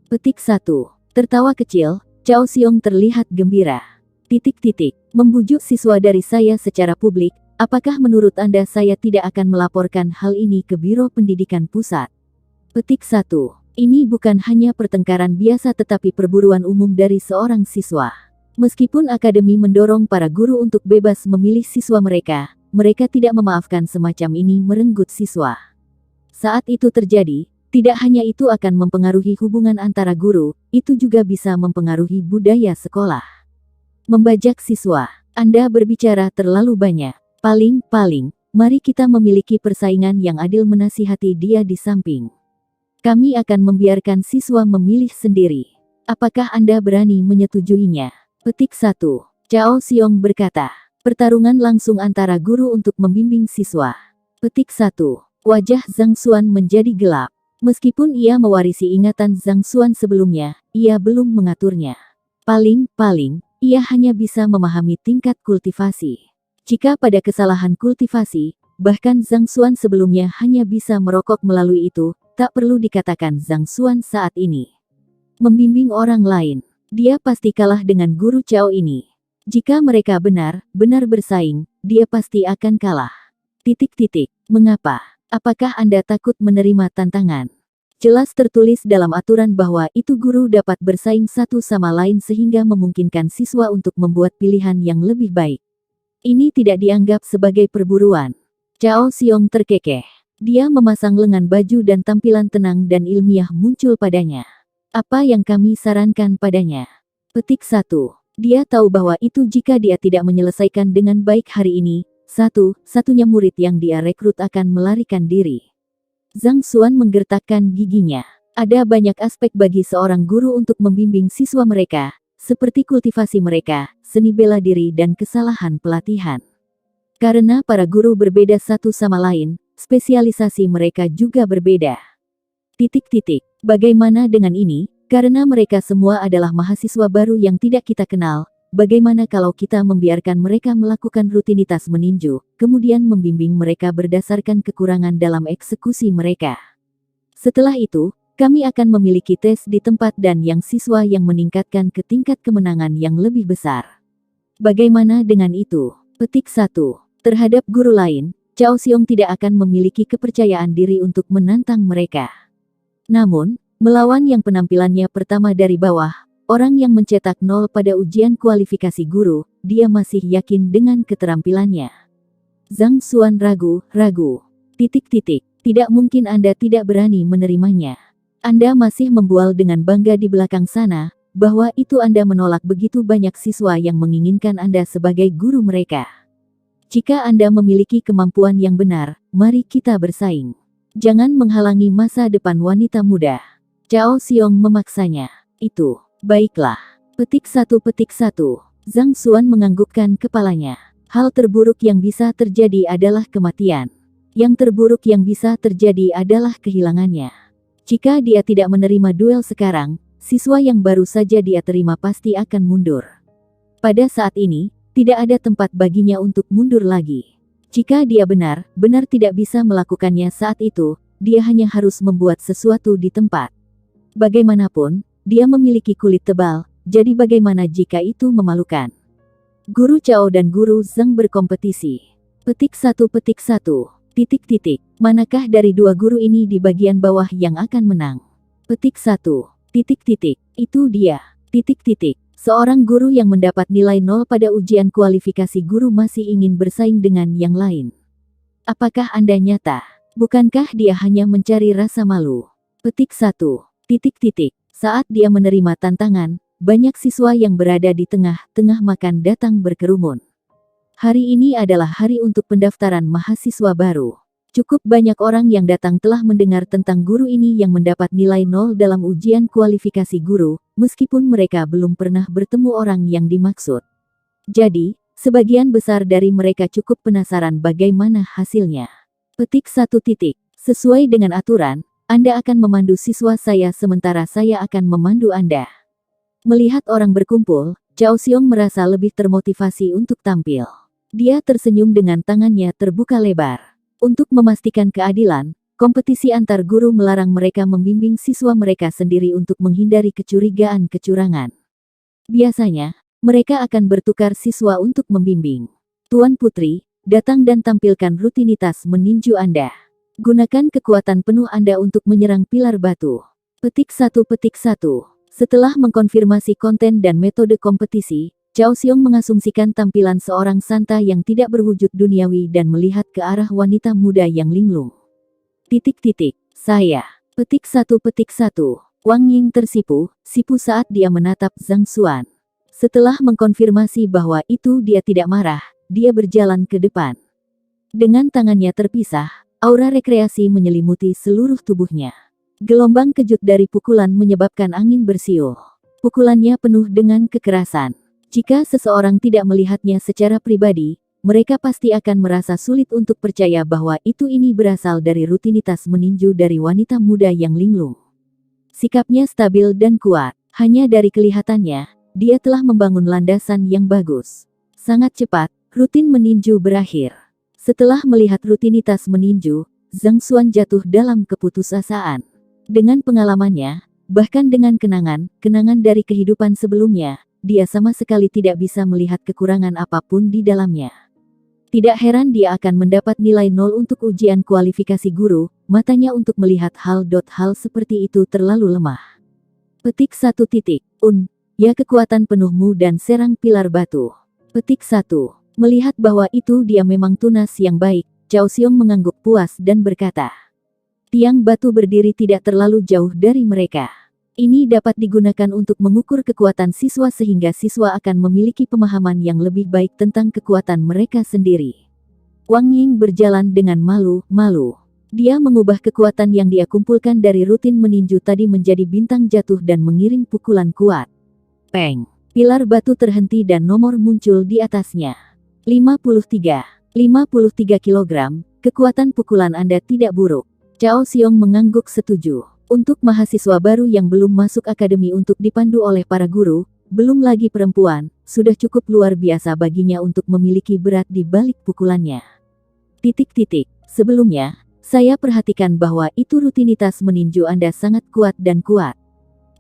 Petik 1. Tertawa kecil, Cao Xiong terlihat gembira. Membujuk siswa dari saya secara publik, apakah menurut Anda saya tidak akan melaporkan hal ini ke Biro Pendidikan Pusat? Petik 1. Ini bukan hanya pertengkaran biasa tetapi perburuan umum dari seorang siswa. Meskipun akademi mendorong para guru untuk bebas memilih siswa mereka, mereka tidak memaafkan semacam ini merenggut siswa. Saat itu terjadi, tidak hanya itu akan mempengaruhi hubungan antara guru, itu juga bisa mempengaruhi budaya sekolah. Membajak siswa. Anda berbicara terlalu banyak. Paling, mari kita memiliki persaingan yang adil, menasihati dia di samping. Kami akan membiarkan siswa memilih sendiri. Apakah Anda berani menyetujuinya? Petik 1. Cao Xiong berkata. Pertarungan langsung antara guru untuk membimbing siswa. Petik 1. Wajah Zhang Xuan menjadi gelap. Meskipun ia mewarisi ingatan Zhang Xuan sebelumnya, ia belum mengaturnya. Paling, ia hanya bisa memahami tingkat kultivasi. Jika pada kesalahan kultivasi, bahkan Zhang Xuan sebelumnya hanya bisa merokok melalui itu, tak perlu dikatakan Zhang Xuan saat ini. Membimbing orang lain, dia pasti kalah dengan guru Cao ini. Jika mereka benar-benar bersaing, dia pasti akan kalah. Mengapa? Apakah Anda takut menerima tantangan? Jelas tertulis dalam aturan bahwa itu guru dapat bersaing satu sama lain sehingga memungkinkan siswa untuk membuat pilihan yang lebih baik. Ini tidak dianggap sebagai perburuan. Cao Xiong terkekeh. Dia memasang lengan baju dan tampilan tenang dan ilmiah muncul padanya. Apa yang kami sarankan padanya? Petik 1. Dia tahu bahwa itu jika dia tidak menyelesaikan dengan baik hari ini, satu-satunya murid yang dia rekrut akan melarikan diri. Zhang Xuan menggertakkan giginya. Ada banyak aspek bagi seorang guru untuk membimbing siswa mereka, seperti kultivasi mereka, seni bela diri dan kesalahan pelatihan. Karena para guru berbeda satu sama lain, spesialisasi mereka juga berbeda. Bagaimana dengan ini? Karena mereka semua adalah mahasiswa baru yang tidak kita kenal, bagaimana kalau kita membiarkan mereka melakukan rutinitas meninju, kemudian membimbing mereka berdasarkan kekurangan dalam eksekusi mereka. Setelah itu, kami akan memiliki tes di tempat dan yang siswa yang meningkatkan ke tingkat kemenangan yang lebih besar. Bagaimana dengan itu? Petik 1. Terhadap guru lain, Cao Xiong tidak akan memiliki kepercayaan diri untuk menantang mereka. Namun, melawan yang penampilannya pertama dari bawah, orang yang mencetak 0 pada ujian kualifikasi guru, dia masih yakin dengan keterampilannya. Zhang Xuan ragu. Tidak mungkin Anda tidak berani menerimanya. Anda masih membual dengan bangga di belakang sana, bahwa itu Anda menolak begitu banyak siswa yang menginginkan Anda sebagai guru mereka. Jika Anda memiliki kemampuan yang benar, mari kita bersaing. Jangan menghalangi masa depan wanita muda. Cao Xiong memaksanya. Itu, baiklah. Petik 1. Zhang Xuan menganggukkan kepalanya. Hal terburuk yang bisa terjadi adalah kematian. Yang terburuk yang bisa terjadi adalah kehilangannya. Jika dia tidak menerima duel sekarang, siswa yang baru saja dia terima pasti akan mundur. Pada saat ini, tidak ada tempat baginya untuk mundur lagi. Jika dia benar-benar tidak bisa melakukannya saat itu, dia hanya harus membuat sesuatu di tempat. Bagaimanapun, dia memiliki kulit tebal, jadi bagaimana jika itu memalukan? Guru Cao dan Guru Zhang berkompetisi. Petik 1. Manakah dari dua guru ini di bagian bawah yang akan menang? Petik 1. Itu dia. Seorang guru yang mendapat nilai 0 pada ujian kualifikasi guru masih ingin bersaing dengan yang lain. Apakah Anda nyata? Bukankah dia hanya mencari rasa malu? Petik 1. Saat dia menerima tantangan, banyak siswa yang berada di tengah-tengah makan datang berkerumun. Hari ini adalah hari untuk pendaftaran mahasiswa baru. Cukup banyak orang yang datang telah mendengar tentang guru ini yang mendapat nilai 0 dalam ujian kualifikasi guru, meskipun mereka belum pernah bertemu orang yang dimaksud. Jadi, sebagian besar dari mereka cukup penasaran bagaimana hasilnya. Petik 1. Sesuai dengan aturan, Anda akan memandu siswa saya sementara saya akan memandu Anda. Melihat orang berkumpul, Cao Xiong merasa lebih termotivasi untuk tampil. Dia tersenyum dengan tangannya terbuka lebar. Untuk memastikan keadilan, kompetisi antar guru melarang mereka membimbing siswa mereka sendiri untuk menghindari kecurigaan kecurangan. Biasanya, mereka akan bertukar siswa untuk membimbing. Tuan Putri, datang dan tampilkan rutinitas meninju Anda. Gunakan kekuatan penuh Anda untuk menyerang pilar batu. Petik 1. Setelah mengkonfirmasi konten dan metode kompetisi, Cao Xiong mengasumsikan tampilan seorang santa yang tidak berwujud duniawi dan melihat ke arah wanita muda yang linglung. Saya. Petik 1. Wang Ying tersipu saat dia menatap Zhang Xuan. Setelah mengkonfirmasi bahwa itu dia tidak marah, dia berjalan ke depan. Dengan tangannya terpisah, aura rekreasi menyelimuti seluruh tubuhnya. Gelombang kejut dari pukulan menyebabkan angin bersiul. Pukulannya penuh dengan kekerasan. Jika seseorang tidak melihatnya secara pribadi, mereka pasti akan merasa sulit untuk percaya bahwa ini berasal dari rutinitas meninju dari wanita muda yang linglung. Sikapnya stabil dan kuat. Hanya dari kelihatannya, dia telah membangun landasan yang bagus. Sangat cepat, rutin meninju berakhir. Setelah melihat rutinitas meninju, Zhang Xuan jatuh dalam keputusasaan. Dengan pengalamannya, bahkan dengan kenangan dari kehidupan sebelumnya, dia sama sekali tidak bisa melihat kekurangan apapun di dalamnya. Tidak heran dia akan mendapat nilai 0 untuk ujian kualifikasi guru, matanya untuk melihat hal seperti itu terlalu lemah. Petik 1. Ya kekuatan penuhmu dan serang pilar batu. Petik 1. Melihat bahwa dia memang tunas yang baik, Cao Xiong mengangguk puas dan berkata, tiang batu berdiri tidak terlalu jauh dari mereka. Ini dapat digunakan untuk mengukur kekuatan siswa sehingga siswa akan memiliki pemahaman yang lebih baik tentang kekuatan mereka sendiri. Wang Ying berjalan dengan malu-malu. Dia mengubah kekuatan yang dia kumpulkan dari rutin meninju tadi menjadi bintang jatuh dan mengirim pukulan kuat. Peng! Pilar batu terhenti dan nomor muncul di atasnya. 53 kg, kekuatan pukulan Anda tidak buruk. Cao Xiong mengangguk setuju. Untuk mahasiswa baru yang belum masuk akademi untuk dipandu oleh para guru, belum lagi perempuan, sudah cukup luar biasa baginya untuk memiliki berat di balik pukulannya. Sebelumnya, saya perhatikan bahwa rutinitas meninju Anda sangat kuat.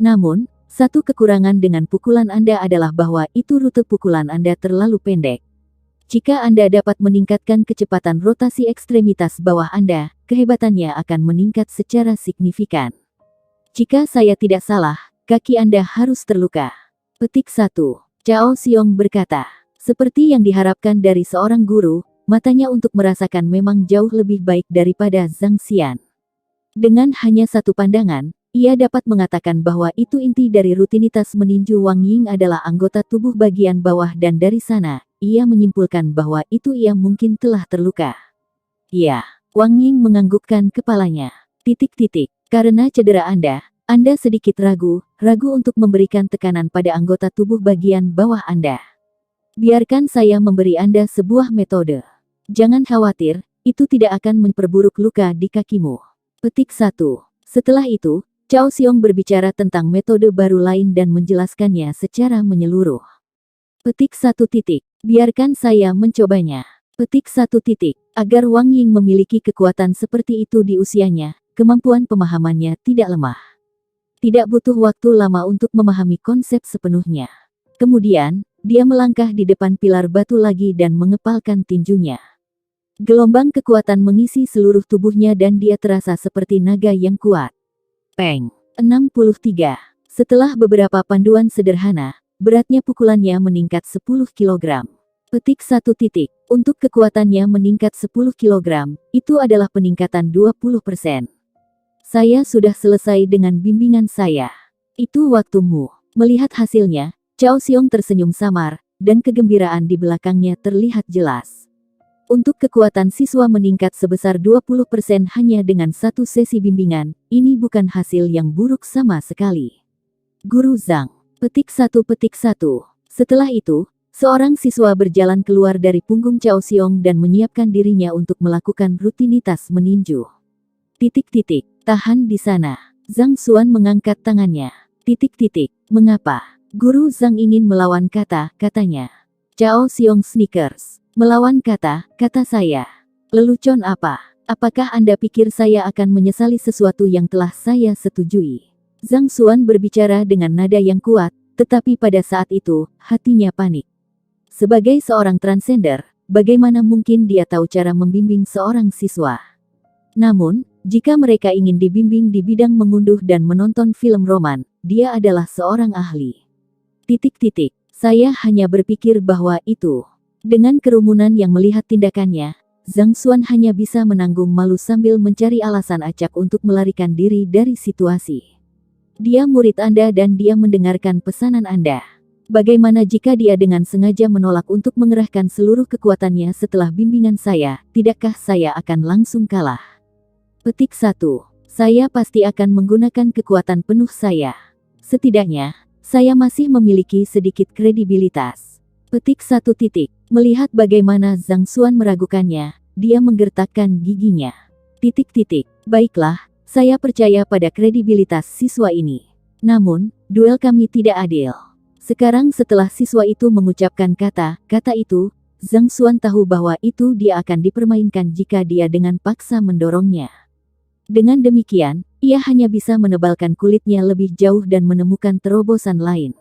Namun, satu kekurangan dengan pukulan Anda adalah bahwa rute pukulan Anda terlalu pendek. Jika Anda dapat meningkatkan kecepatan rotasi ekstremitas bawah Anda, kehebatannya akan meningkat secara signifikan. Jika saya tidak salah, kaki Anda harus terluka. Petik 1. Cao Xiong berkata, seperti yang diharapkan dari seorang guru, matanya untuk merasakan memang jauh lebih baik daripada Zhang Xian. Dengan hanya satu pandangan, ia dapat mengatakan bahwa inti dari rutinitas meninju Wang Ying adalah anggota tubuh bagian bawah dan dari sana, ia menyimpulkan bahwa ia mungkin telah terluka. Ya, Wang Ying menganggukkan kepalanya. Karena cedera Anda sedikit ragu untuk memberikan tekanan pada anggota tubuh bagian bawah Anda. Biarkan saya memberi Anda sebuah metode. Jangan khawatir, itu tidak akan memperburuk luka di kakimu. Petik 1. Setelah itu, Cao Xiong berbicara tentang metode baru lain dan menjelaskannya secara menyeluruh. Petik 1. Biarkan saya mencobanya. Petik 1. Agar Wang Ying memiliki kekuatan seperti itu di usianya, kemampuan pemahamannya tidak lemah. Tidak butuh waktu lama untuk memahami konsep sepenuhnya. Kemudian, dia melangkah di depan pilar batu lagi dan mengepalkan tinjunya. Gelombang kekuatan mengisi seluruh tubuhnya dan dia terasa seperti naga yang kuat. Peng! 63. Setelah beberapa panduan sederhana, beratnya pukulannya meningkat 10 kg. Petik 1. Untuk kekuatannya meningkat 10 kg, itu adalah peningkatan 20%. Saya sudah selesai dengan bimbingan saya. Itu waktumu. Melihat hasilnya, Cao Xiong tersenyum samar, dan kegembiraan di belakangnya terlihat jelas. Untuk kekuatan siswa meningkat sebesar 20% hanya dengan satu sesi bimbingan, ini bukan hasil yang buruk sama sekali. Guru Zhang. Petik 1. Setelah itu, seorang siswa berjalan keluar dari punggung Cao Xiong dan menyiapkan dirinya untuk melakukan rutinitas meninju. Tahan di sana. Zhang Xuan mengangkat tangannya. Mengapa? Guru Zhang ingin melawan katanya. Cao Xiong snickers. Melawan kata saya. Lelucon apa? Apakah Anda pikir saya akan menyesali sesuatu yang telah saya setujui? Zhang Xuan berbicara dengan nada yang kuat, tetapi pada saat itu, hatinya panik. Sebagai seorang transender, bagaimana mungkin dia tahu cara membimbing seorang siswa? Namun, jika mereka ingin dibimbing di bidang mengunduh dan menonton film roman, dia adalah seorang ahli. Saya hanya berpikir bahwa itu. Dengan kerumunan yang melihat tindakannya, Zhang Xuan hanya bisa menanggung malu sambil mencari alasan acak untuk melarikan diri dari situasi. Dia murid Anda dan dia mendengarkan pesanan Anda. Bagaimana jika dia dengan sengaja menolak untuk mengerahkan seluruh kekuatannya setelah bimbingan saya, tidakkah saya akan langsung kalah? Petik 1. Saya pasti akan menggunakan kekuatan penuh saya. Setidaknya, saya masih memiliki sedikit kredibilitas. Petik 1 titik. Melihat bagaimana Zhang Xuan meragukannya, dia menggertakkan giginya. Titik titik. Baiklah, saya percaya pada kredibilitas siswa ini. Namun, duel kami tidak adil. Sekarang setelah siswa itu mengucapkan kata-kata itu, Zhang Xuan tahu bahwa itu dia akan dipermainkan jika dia dengan paksa mendorongnya. Dengan demikian, ia hanya bisa menebalkan kulitnya lebih jauh dan menemukan terobosan lain.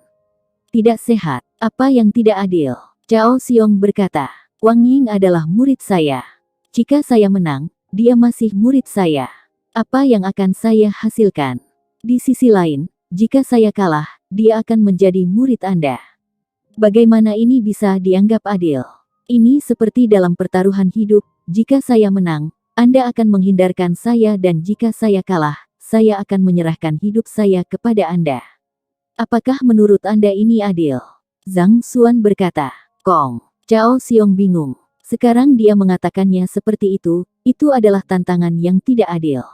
Tidak sehat. Apa yang tidak adil? Cao Xiong berkata, Wang Ying adalah murid saya. Jika saya menang, dia masih murid saya. Apa yang akan saya hasilkan? Di sisi lain, jika saya kalah, dia akan menjadi murid Anda. Bagaimana ini bisa dianggap adil? Ini seperti dalam pertaruhan hidup, jika saya menang, Anda akan menghindarkan saya dan jika saya kalah, saya akan menyerahkan hidup saya kepada Anda. Apakah menurut Anda ini adil? Zhang Xuan berkata. Kong. Cao Xiong bingung. Sekarang dia mengatakannya seperti itu adalah tantangan yang tidak adil.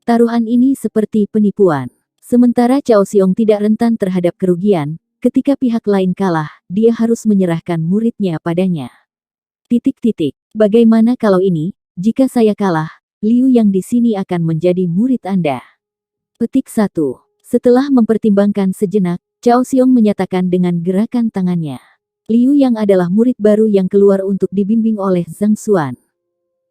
Taruhan ini seperti penipuan. Sementara Cao Xiong tidak rentan terhadap kerugian, ketika pihak lain kalah, dia harus menyerahkan muridnya padanya. Titik titik. Bagaimana kalau ini? Jika saya kalah, Liu yang di sini akan menjadi murid Anda. Petik 1. Setelah mempertimbangkan sejenak, Cao Xiong menyatakan dengan gerakan tangannya. Liu yang adalah murid baru yang keluar untuk dibimbing oleh Zhang Xuan.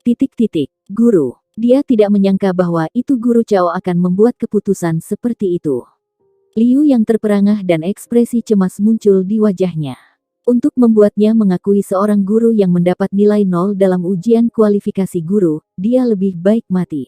Titik titik. Guru. Dia tidak menyangka bahwa itu guru Cao akan membuat keputusan seperti itu. Liu yang terperangah dan ekspresi cemas muncul di wajahnya. Untuk membuatnya mengakui seorang guru yang mendapat nilai 0 dalam ujian kualifikasi guru, dia lebih baik mati.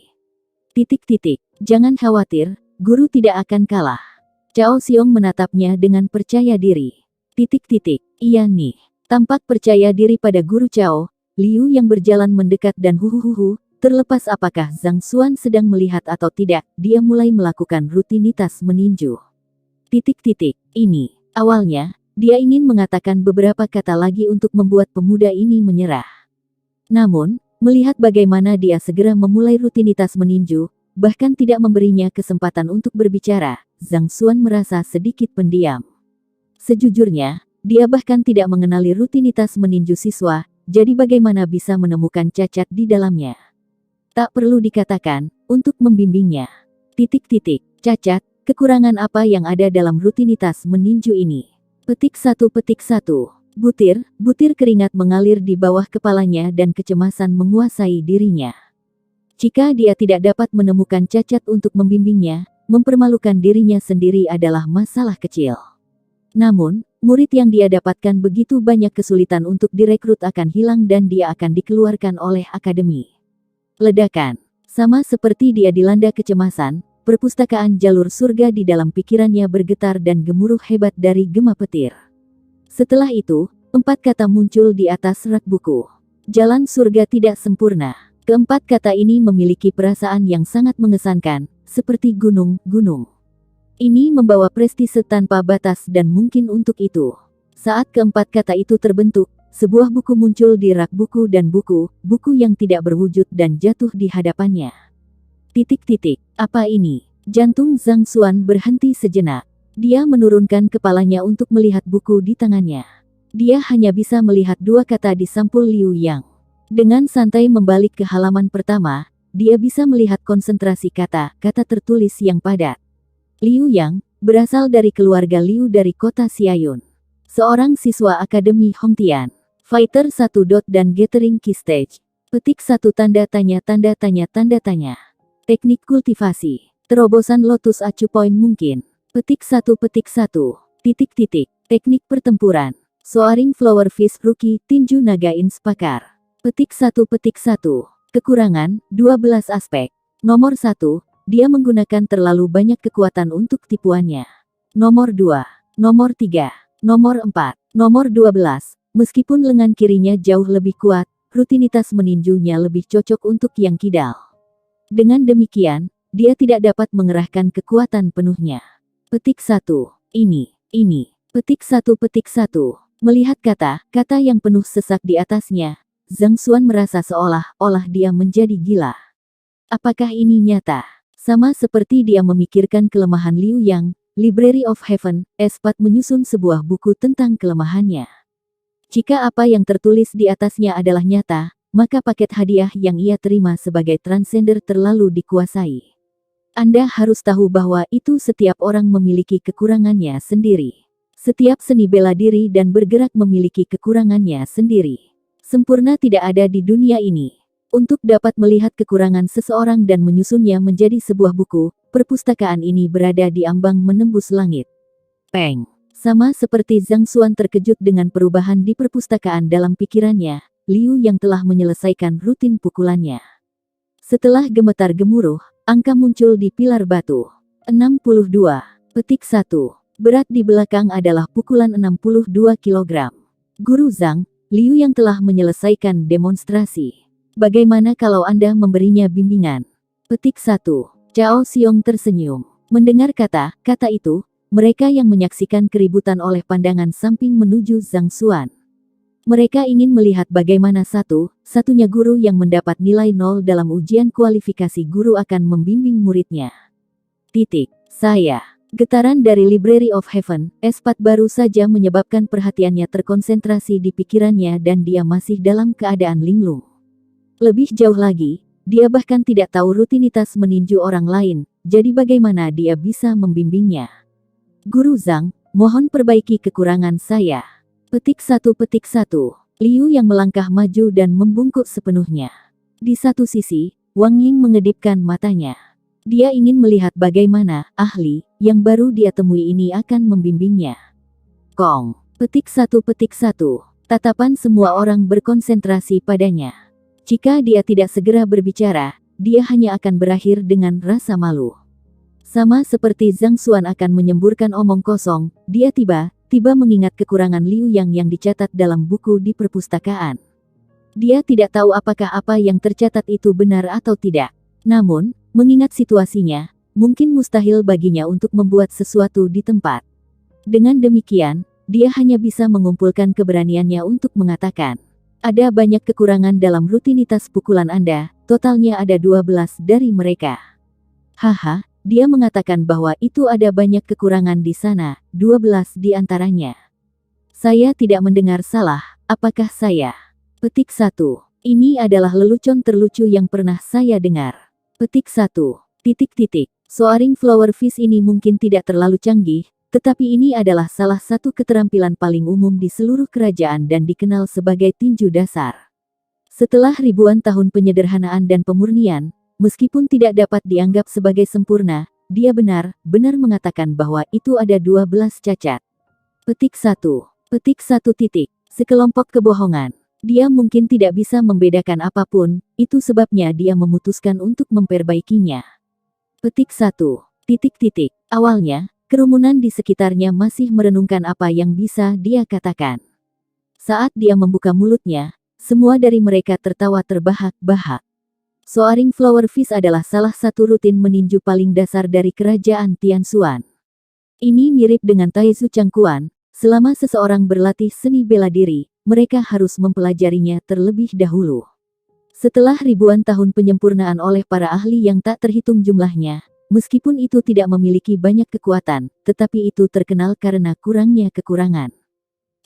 Titik titik. Jangan khawatir, guru tidak akan kalah. Cao Xiong menatapnya dengan percaya diri. Titik titik. Iya nih. Tampak percaya diri pada guru Cao, Liu yang berjalan mendekat dan huhuhuhu, terlepas apakah Zhang Xuan sedang melihat atau tidak, dia mulai melakukan rutinitas meninju. Titik titik. Ini, awalnya, dia ingin mengatakan beberapa kata lagi untuk membuat pemuda ini menyerah. Namun, melihat bagaimana dia segera memulai rutinitas meninju, bahkan tidak memberinya kesempatan untuk berbicara, Zhang Xuan merasa sedikit pendiam. Sejujurnya, dia bahkan tidak mengenali rutinitas meninju siswa, jadi bagaimana bisa menemukan cacat di dalamnya. Tak perlu dikatakan, untuk membimbingnya. Titik titik. Cacat, kekurangan apa yang ada dalam rutinitas meninju ini? Petik 1 petik 1. Butir keringat mengalir di bawah kepalanya dan kecemasan menguasai dirinya. Jika dia tidak dapat menemukan cacat untuk membimbingnya, mempermalukan dirinya sendiri adalah masalah kecil. Namun, murid yang dia dapatkan begitu banyak kesulitan untuk direkrut akan hilang dan dia akan dikeluarkan oleh akademi. Ledakan. Sama seperti dia dilanda kecemasan, perpustakaan jalur surga di dalam pikirannya bergetar dan gemuruh hebat dari gema petir. Setelah itu, 4 kata muncul di atas rak buku. Jalan surga tidak sempurna. Keempat kata ini memiliki perasaan yang sangat mengesankan, seperti gunung-gunung. Ini membawa prestise tanpa batas dan mungkin untuk itu. Saat keempat kata itu terbentuk, sebuah buku muncul di rak buku dan buku yang tidak berwujud dan jatuh di hadapannya. Titik titik. Apa ini? Jantung Zhang Xuan berhenti sejenak. Dia menurunkan kepalanya untuk melihat buku di tangannya. Dia hanya bisa melihat 2 kata di sampul Liu Yang. Dengan santai membalik ke halaman pertama, dia bisa melihat konsentrasi kata-kata tertulis yang padat. Liu Yang, berasal dari keluarga Liu dari kota Xiayun. Seorang siswa Akademi Hongtian. Fighter 1. Dan Gathering Key Stage. Petik 1 tanda tanya tanda tanya tanda tanya. Teknik kultivasi. Terobosan Lotus Acu Point mungkin. Petik 1 petik 1. Titik titik. Teknik pertempuran. Soaring Flower Fish Rookie Tinju Naga Inspakar. Petik 1 petik 1. Kekurangan, 12 aspek. Nomor 1. Dia menggunakan terlalu banyak kekuatan untuk tipuannya. Nomor 2. Nomor 3. Nomor 4. Nomor 12. Meskipun lengan kirinya jauh lebih kuat, rutinitas meninjunya lebih cocok untuk yang kidal. Dengan demikian, dia tidak dapat mengerahkan kekuatan penuhnya. Petik 1. Ini. Petik 1 petik 1. Melihat kata-kata yang penuh sesak di atasnya, Zhang Xuan merasa seolah-olah dia menjadi gila. Apakah ini nyata? Sama seperti dia memikirkan kelemahan Liu Yang, Library of Heaven, Espat menyusun sebuah buku tentang kelemahannya. Jika apa yang tertulis di atasnya adalah nyata, maka paket hadiah yang ia terima sebagai transender terlalu dikuasai. Anda harus tahu bahwa itu setiap orang memiliki kekurangannya sendiri. Setiap seni bela diri dan bergerak memiliki kekurangannya sendiri. Sempurna tidak ada di dunia ini. Untuk dapat melihat kekurangan seseorang dan menyusunnya menjadi sebuah buku, perpustakaan ini berada di ambang menembus langit. Peng. Sama seperti Zhang Xuan terkejut dengan perubahan di perpustakaan dalam pikirannya, Liu yang telah menyelesaikan rutin pukulannya. Setelah gemetar gemuruh, angka muncul di pilar batu. 62. Petik 1. Berat di belakang adalah pukulan 62 kg. Guru Zhang, Liu yang telah menyelesaikan demonstrasi. Bagaimana kalau Anda memberinya bimbingan? Petik 1. Cao Xiong tersenyum. Mendengar kata-kata itu, mereka yang menyaksikan keributan oleh pandangan samping menuju Zhang Xuan. Mereka ingin melihat bagaimana satu-satunya guru yang mendapat nilai 0 dalam ujian kualifikasi guru akan membimbing muridnya. Saya. Getaran dari Library of Heaven, Espat baru saja menyebabkan perhatiannya terkonsentrasi di pikirannya dan dia masih dalam keadaan linglung. Lebih jauh lagi, dia bahkan tidak tahu rutinitas meninju orang lain, jadi bagaimana dia bisa membimbingnya. Guru Zhang, mohon perbaiki kekurangan saya. Petik 1. Liu yang melangkah maju dan membungkuk sepenuhnya. Di satu sisi, Wang Ying mengedipkan matanya. Dia ingin melihat bagaimana ahli yang baru dia temui ini akan membimbingnya. Kong. Petik 1. Tatapan semua orang berkonsentrasi padanya. Jika dia tidak segera berbicara, dia hanya akan berakhir dengan rasa malu. Sama seperti Zhang Xuan akan menyemburkan omong kosong, dia tiba-tiba mengingat kekurangan Liu yang dicatat dalam buku di perpustakaan. Dia tidak tahu apakah apa yang tercatat itu benar atau tidak. Namun, mengingat situasinya, mungkin mustahil baginya untuk membuat sesuatu di tempat. Dengan demikian, dia hanya bisa mengumpulkan keberaniannya untuk mengatakan, ada banyak kekurangan dalam rutinitas pukulan Anda, totalnya ada 12 dari mereka. Haha. Dia mengatakan bahwa itu ada banyak kekurangan di sana, 12 di antaranya. Saya tidak mendengar salah, apakah saya? Petik 1. Ini adalah lelucon terlucu yang pernah saya dengar. Petik 1. Soaring flower fish ini mungkin tidak terlalu canggih, tetapi ini adalah salah satu keterampilan paling umum di seluruh kerajaan dan dikenal sebagai tinju dasar. Setelah ribuan tahun penyederhanaan dan pemurnian, meskipun tidak dapat dianggap sebagai sempurna, dia benar-benar mengatakan bahwa itu ada 12 cacat. Petik 1. Sekelompok kebohongan. Dia mungkin tidak bisa membedakan apapun, itu sebabnya dia memutuskan untuk memperbaikinya. Petik 1. Awalnya, kerumunan di sekitarnya masih merenungkan apa yang bisa dia katakan. Saat dia membuka mulutnya, semua dari mereka tertawa terbahak-bahak. Soaring flower fish adalah salah satu rutin meninju paling dasar dari kerajaan Tianxuan. Ini mirip dengan Taizu Changquan, selama seseorang berlatih seni bela diri, mereka harus mempelajarinya terlebih dahulu. Setelah ribuan tahun penyempurnaan oleh para ahli yang tak terhitung jumlahnya, meskipun itu tidak memiliki banyak kekuatan, tetapi itu terkenal karena kurangnya kekurangan.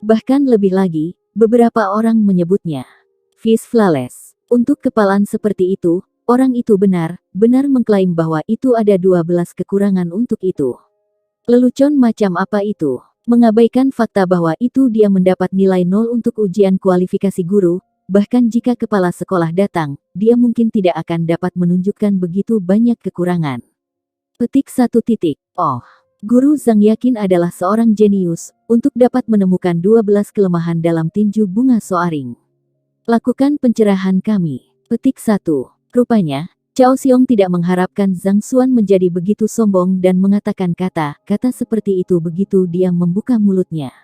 Bahkan lebih lagi, beberapa orang menyebutnya Fish Flawless. Untuk kepalaan seperti itu, orang itu benar-benar mengklaim bahwa itu ada 12 kekurangan untuk itu. Lelucon macam apa itu? Mengabaikan fakta bahwa itu dia mendapat nilai 0 untuk ujian kualifikasi guru, bahkan jika kepala sekolah datang, dia mungkin tidak akan dapat menunjukkan begitu banyak kekurangan. Petik 1. Oh, Guru Zhang yakin adalah seorang jenius, untuk dapat menemukan 12 kelemahan dalam tinju bunga soaring. Lakukan pencerahan kami. Petik 1. Rupanya, Cao Xiong tidak mengharapkan Zhang Xuan menjadi begitu sombong dan mengatakan kata-kata seperti itu begitu dia membuka mulutnya.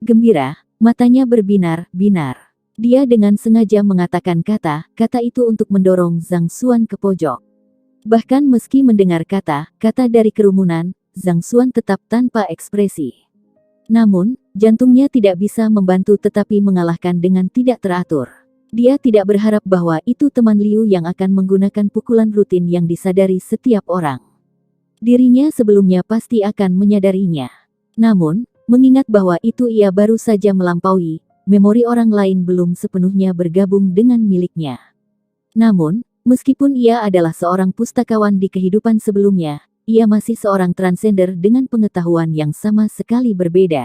Gembira, matanya berbinar-binar. Dia dengan sengaja mengatakan kata-kata itu untuk mendorong Zhang Xuan ke pojok. Bahkan meski mendengar kata-kata dari kerumunan, Zhang Xuan tetap tanpa ekspresi. Namun, jantungnya tidak bisa membantu tetapi mengalahkan dengan tidak teratur. Dia tidak berharap bahwa itu teman Liu yang akan menggunakan pukulan rutin yang disadari setiap orang. Dirinya sebelumnya pasti akan menyadarinya. Namun, mengingat bahwa itu ia baru saja melampaui, memori orang lain belum sepenuhnya bergabung dengan miliknya. Namun, meskipun ia adalah seorang pustakawan di kehidupan sebelumnya, ia masih seorang transender dengan pengetahuan yang sama sekali berbeda.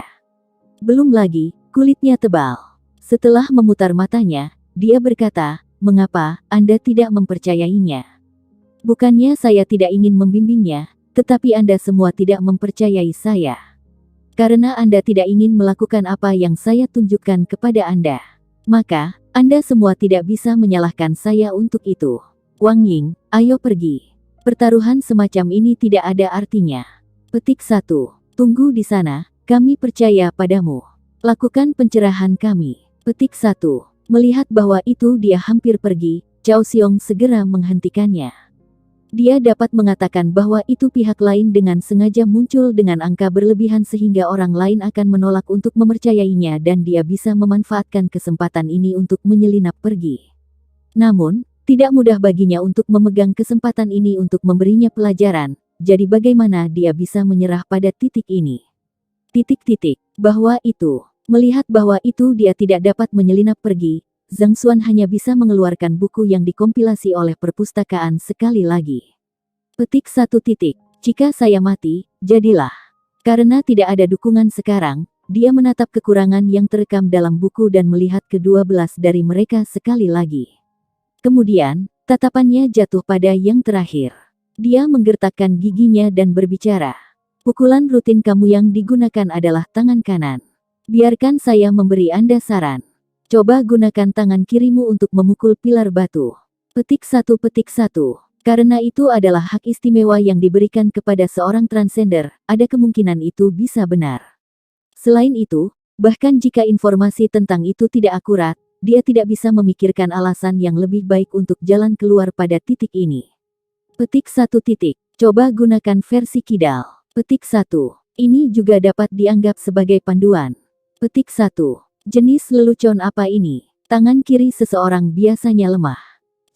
Belum lagi, kulitnya tebal. Setelah memutar matanya, dia berkata, "Mengapa Anda tidak mempercayainya? Bukannya saya tidak ingin membimbingnya, tetapi Anda semua tidak mempercayai saya. Karena Anda tidak ingin melakukan apa yang saya tunjukkan kepada Anda. Maka, Anda semua tidak bisa menyalahkan saya untuk itu. Wang Ying, ayo pergi. Pertaruhan semacam ini tidak ada artinya." Petik 1. Tunggu di sana, kami percaya padamu. Lakukan pencerahan kami. Petik 1. Melihat bahwa itu dia hampir pergi, Cao Xiong segera menghentikannya. Dia dapat mengatakan bahwa itu pihak lain dengan sengaja muncul dengan angka berlebihan sehingga orang lain akan menolak untuk mempercayainya dan dia bisa memanfaatkan kesempatan ini untuk menyelinap pergi. Namun, tidak mudah baginya untuk memegang kesempatan ini untuk memberinya pelajaran, jadi bagaimana dia bisa menyerah pada titik ini? Bahwa itu. Melihat bahwa itu dia tidak dapat menyelinap pergi, Zhang Xuan hanya bisa mengeluarkan buku yang dikompilasi oleh perpustakaan sekali lagi. Petik 1. Jika saya mati, jadilah. Karena tidak ada dukungan sekarang, dia menatap kekurangan yang terekam dalam buku dan melihat ke-12 dari mereka sekali lagi. Kemudian, tatapannya jatuh pada yang terakhir. Dia menggertakkan giginya dan berbicara. "Pukulan rutin kamu yang digunakan adalah tangan kanan. Biarkan saya memberi Anda saran. Coba gunakan tangan kirimu untuk memukul pilar batu." Petik 1. Karena itu adalah hak istimewa yang diberikan kepada seorang transender, ada kemungkinan itu bisa benar. Selain itu, bahkan jika informasi tentang itu tidak akurat, dia tidak bisa memikirkan alasan yang lebih baik untuk jalan keluar pada titik ini. Petik 1. Coba gunakan versi kidal. Petik 1. Ini juga dapat dianggap sebagai panduan. Petik 1. Jenis lelucon apa ini? Tangan kiri seseorang biasanya lemah.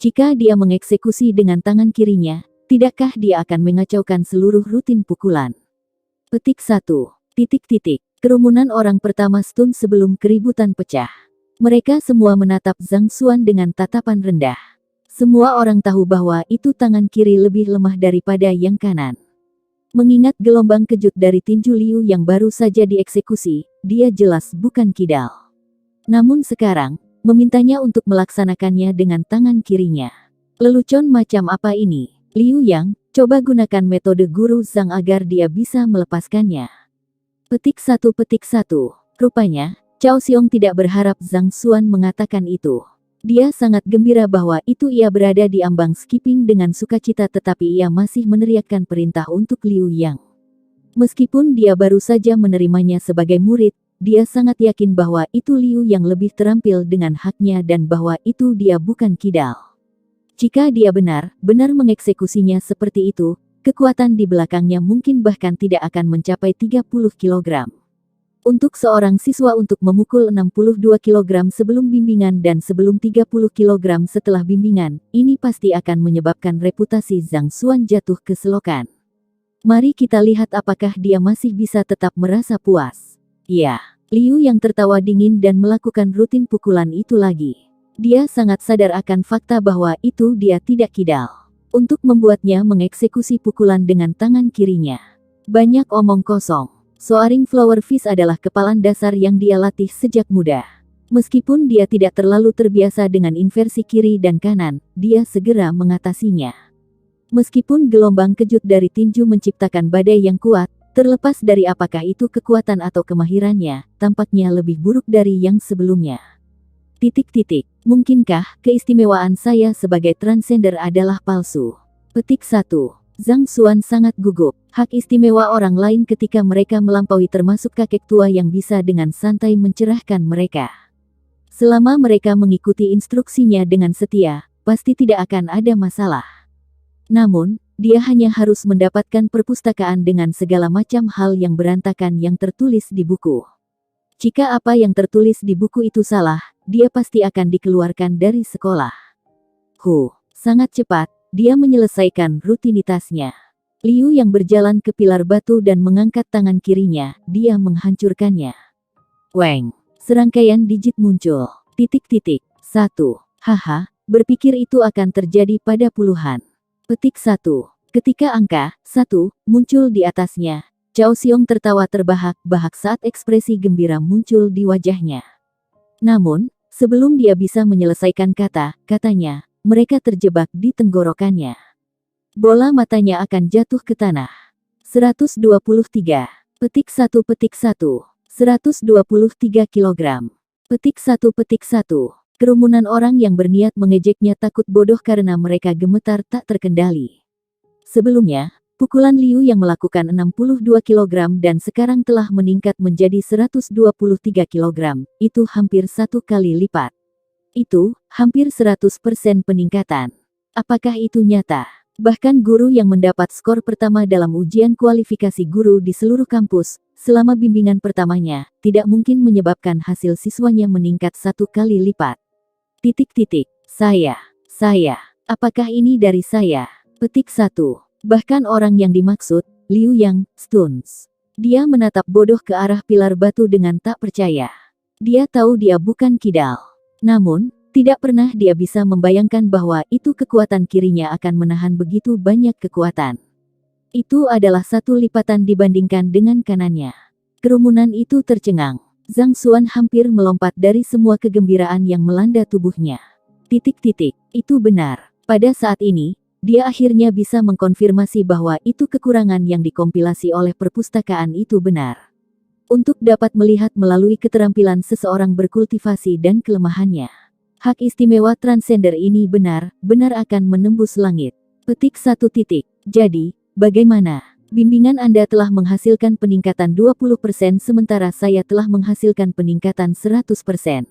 Jika dia mengeksekusi dengan tangan kirinya, tidakkah dia akan mengacaukan seluruh rutin pukulan? Petik 1. Kerumunan orang pertama stun sebelum keributan pecah. Mereka semua menatap Zhang Xuan dengan tatapan rendah. Semua orang tahu bahwa itu tangan kiri lebih lemah daripada yang kanan. Mengingat gelombang kejut dari tinju Liu yang baru saja dieksekusi, dia jelas bukan kidal. Namun sekarang, memintanya untuk melaksanakannya dengan tangan kirinya. Lelucon macam apa ini? Liu Yang, coba gunakan metode guru Zhang agar dia bisa melepaskannya. Petik 1. Rupanya, Cao Xiong tidak berharap Zhang Xuan mengatakan itu. Dia sangat gembira bahwa itu ia berada di ambang skipping dengan sukacita tetapi ia masih meneriakkan perintah untuk Liu Yang. Meskipun dia baru saja menerimanya sebagai murid, dia sangat yakin bahwa itu Liu yang lebih terampil dengan haknya dan bahwa itu dia bukan kidal. Jika dia benar-benar mengeksekusinya seperti itu, kekuatan di belakangnya mungkin bahkan tidak akan mencapai 30 kg. Untuk seorang siswa untuk memukul 62 kg sebelum bimbingan dan sebelum 30 kg setelah bimbingan, ini pasti akan menyebabkan reputasi Zhang Xuan jatuh ke selokan. Mari kita lihat apakah dia masih bisa tetap merasa puas. Ya, Liu yang tertawa dingin dan melakukan rutin pukulan itu lagi. Dia sangat sadar akan fakta bahwa itu dia tidak kidal. Untuk membuatnya mengeksekusi pukulan dengan tangan kirinya. Banyak omong kosong. Soaring Flower Fish adalah kepalan dasar yang dia latih sejak muda. Meskipun dia tidak terlalu terbiasa dengan inversi kiri dan kanan, dia segera mengatasinya. Meskipun gelombang kejut dari tinju menciptakan badai yang kuat, terlepas dari apakah itu kekuatan atau kemahirannya, tampaknya lebih buruk dari yang sebelumnya. Mungkinkah keistimewaan saya sebagai transender adalah palsu? Petik 1. Zhang Xuan sangat gugup. Hak istimewa orang lain ketika mereka melampaui termasuk kakek tua yang bisa dengan santai mencerahkan mereka. Selama mereka mengikuti instruksinya dengan setia, pasti tidak akan ada masalah. Namun, dia hanya harus mendapatkan perpustakaan dengan segala macam hal yang berantakan yang tertulis di buku. Jika apa yang tertulis di buku itu salah, dia pasti akan dikeluarkan dari sekolah. Sangat cepat, dia menyelesaikan rutinitasnya. Liu yang berjalan ke pilar batu dan mengangkat tangan kirinya, dia menghancurkannya. Weng. Serangkaian digit muncul. Titik-titik. 1. Haha, berpikir itu akan terjadi pada puluhan. Petik 1. Ketika angka 1 muncul di atasnya, Cao Xiong tertawa terbahak-bahak saat ekspresi gembira muncul di wajahnya. Namun, sebelum dia bisa menyelesaikan kata-katanya, mereka terjebak di tenggorokannya. Bola matanya akan jatuh ke tanah. 123. Petik 1 petik 1. 123 kilogram. Petik 1 petik 1. Kerumunan orang yang berniat mengejeknya takut bodoh karena mereka gemetar tak terkendali. Sebelumnya, pukulan Liu yang melakukan 62 kilogram dan sekarang telah meningkat menjadi 123 kilogram, itu hampir 1 kali lipat. Itu, hampir 100% peningkatan. Apakah itu nyata? Bahkan guru yang mendapat skor pertama dalam ujian kualifikasi guru di seluruh kampus, selama bimbingan pertamanya, tidak mungkin menyebabkan hasil siswanya meningkat 1 kali lipat. Titik-titik. Saya. Apakah ini dari saya? Petik 1. Bahkan orang yang dimaksud, Liu Yang, stuns. Dia menatap bodoh ke arah pilar batu dengan tak percaya. Dia tahu dia bukan kidal. Namun, tidak pernah dia bisa membayangkan bahwa itu kekuatan kirinya akan menahan begitu banyak kekuatan. Itu adalah 1 lipatan dibandingkan dengan kanannya. Kerumunan itu tercengang. Zhang Xuan hampir melompat dari semua kegembiraan yang melanda tubuhnya. Titik-titik. Itu benar. Pada saat ini, dia akhirnya bisa mengkonfirmasi bahwa itu kekurangan yang dikompilasi oleh perpustakaan itu benar. Untuk dapat melihat melalui keterampilan seseorang berkultivasi dan kelemahannya. Hak istimewa transender ini benar-benar akan menembus langit. Petik 1 titik. Jadi, bagaimana? Bimbingan Anda telah menghasilkan peningkatan 20% sementara saya telah menghasilkan peningkatan 100%.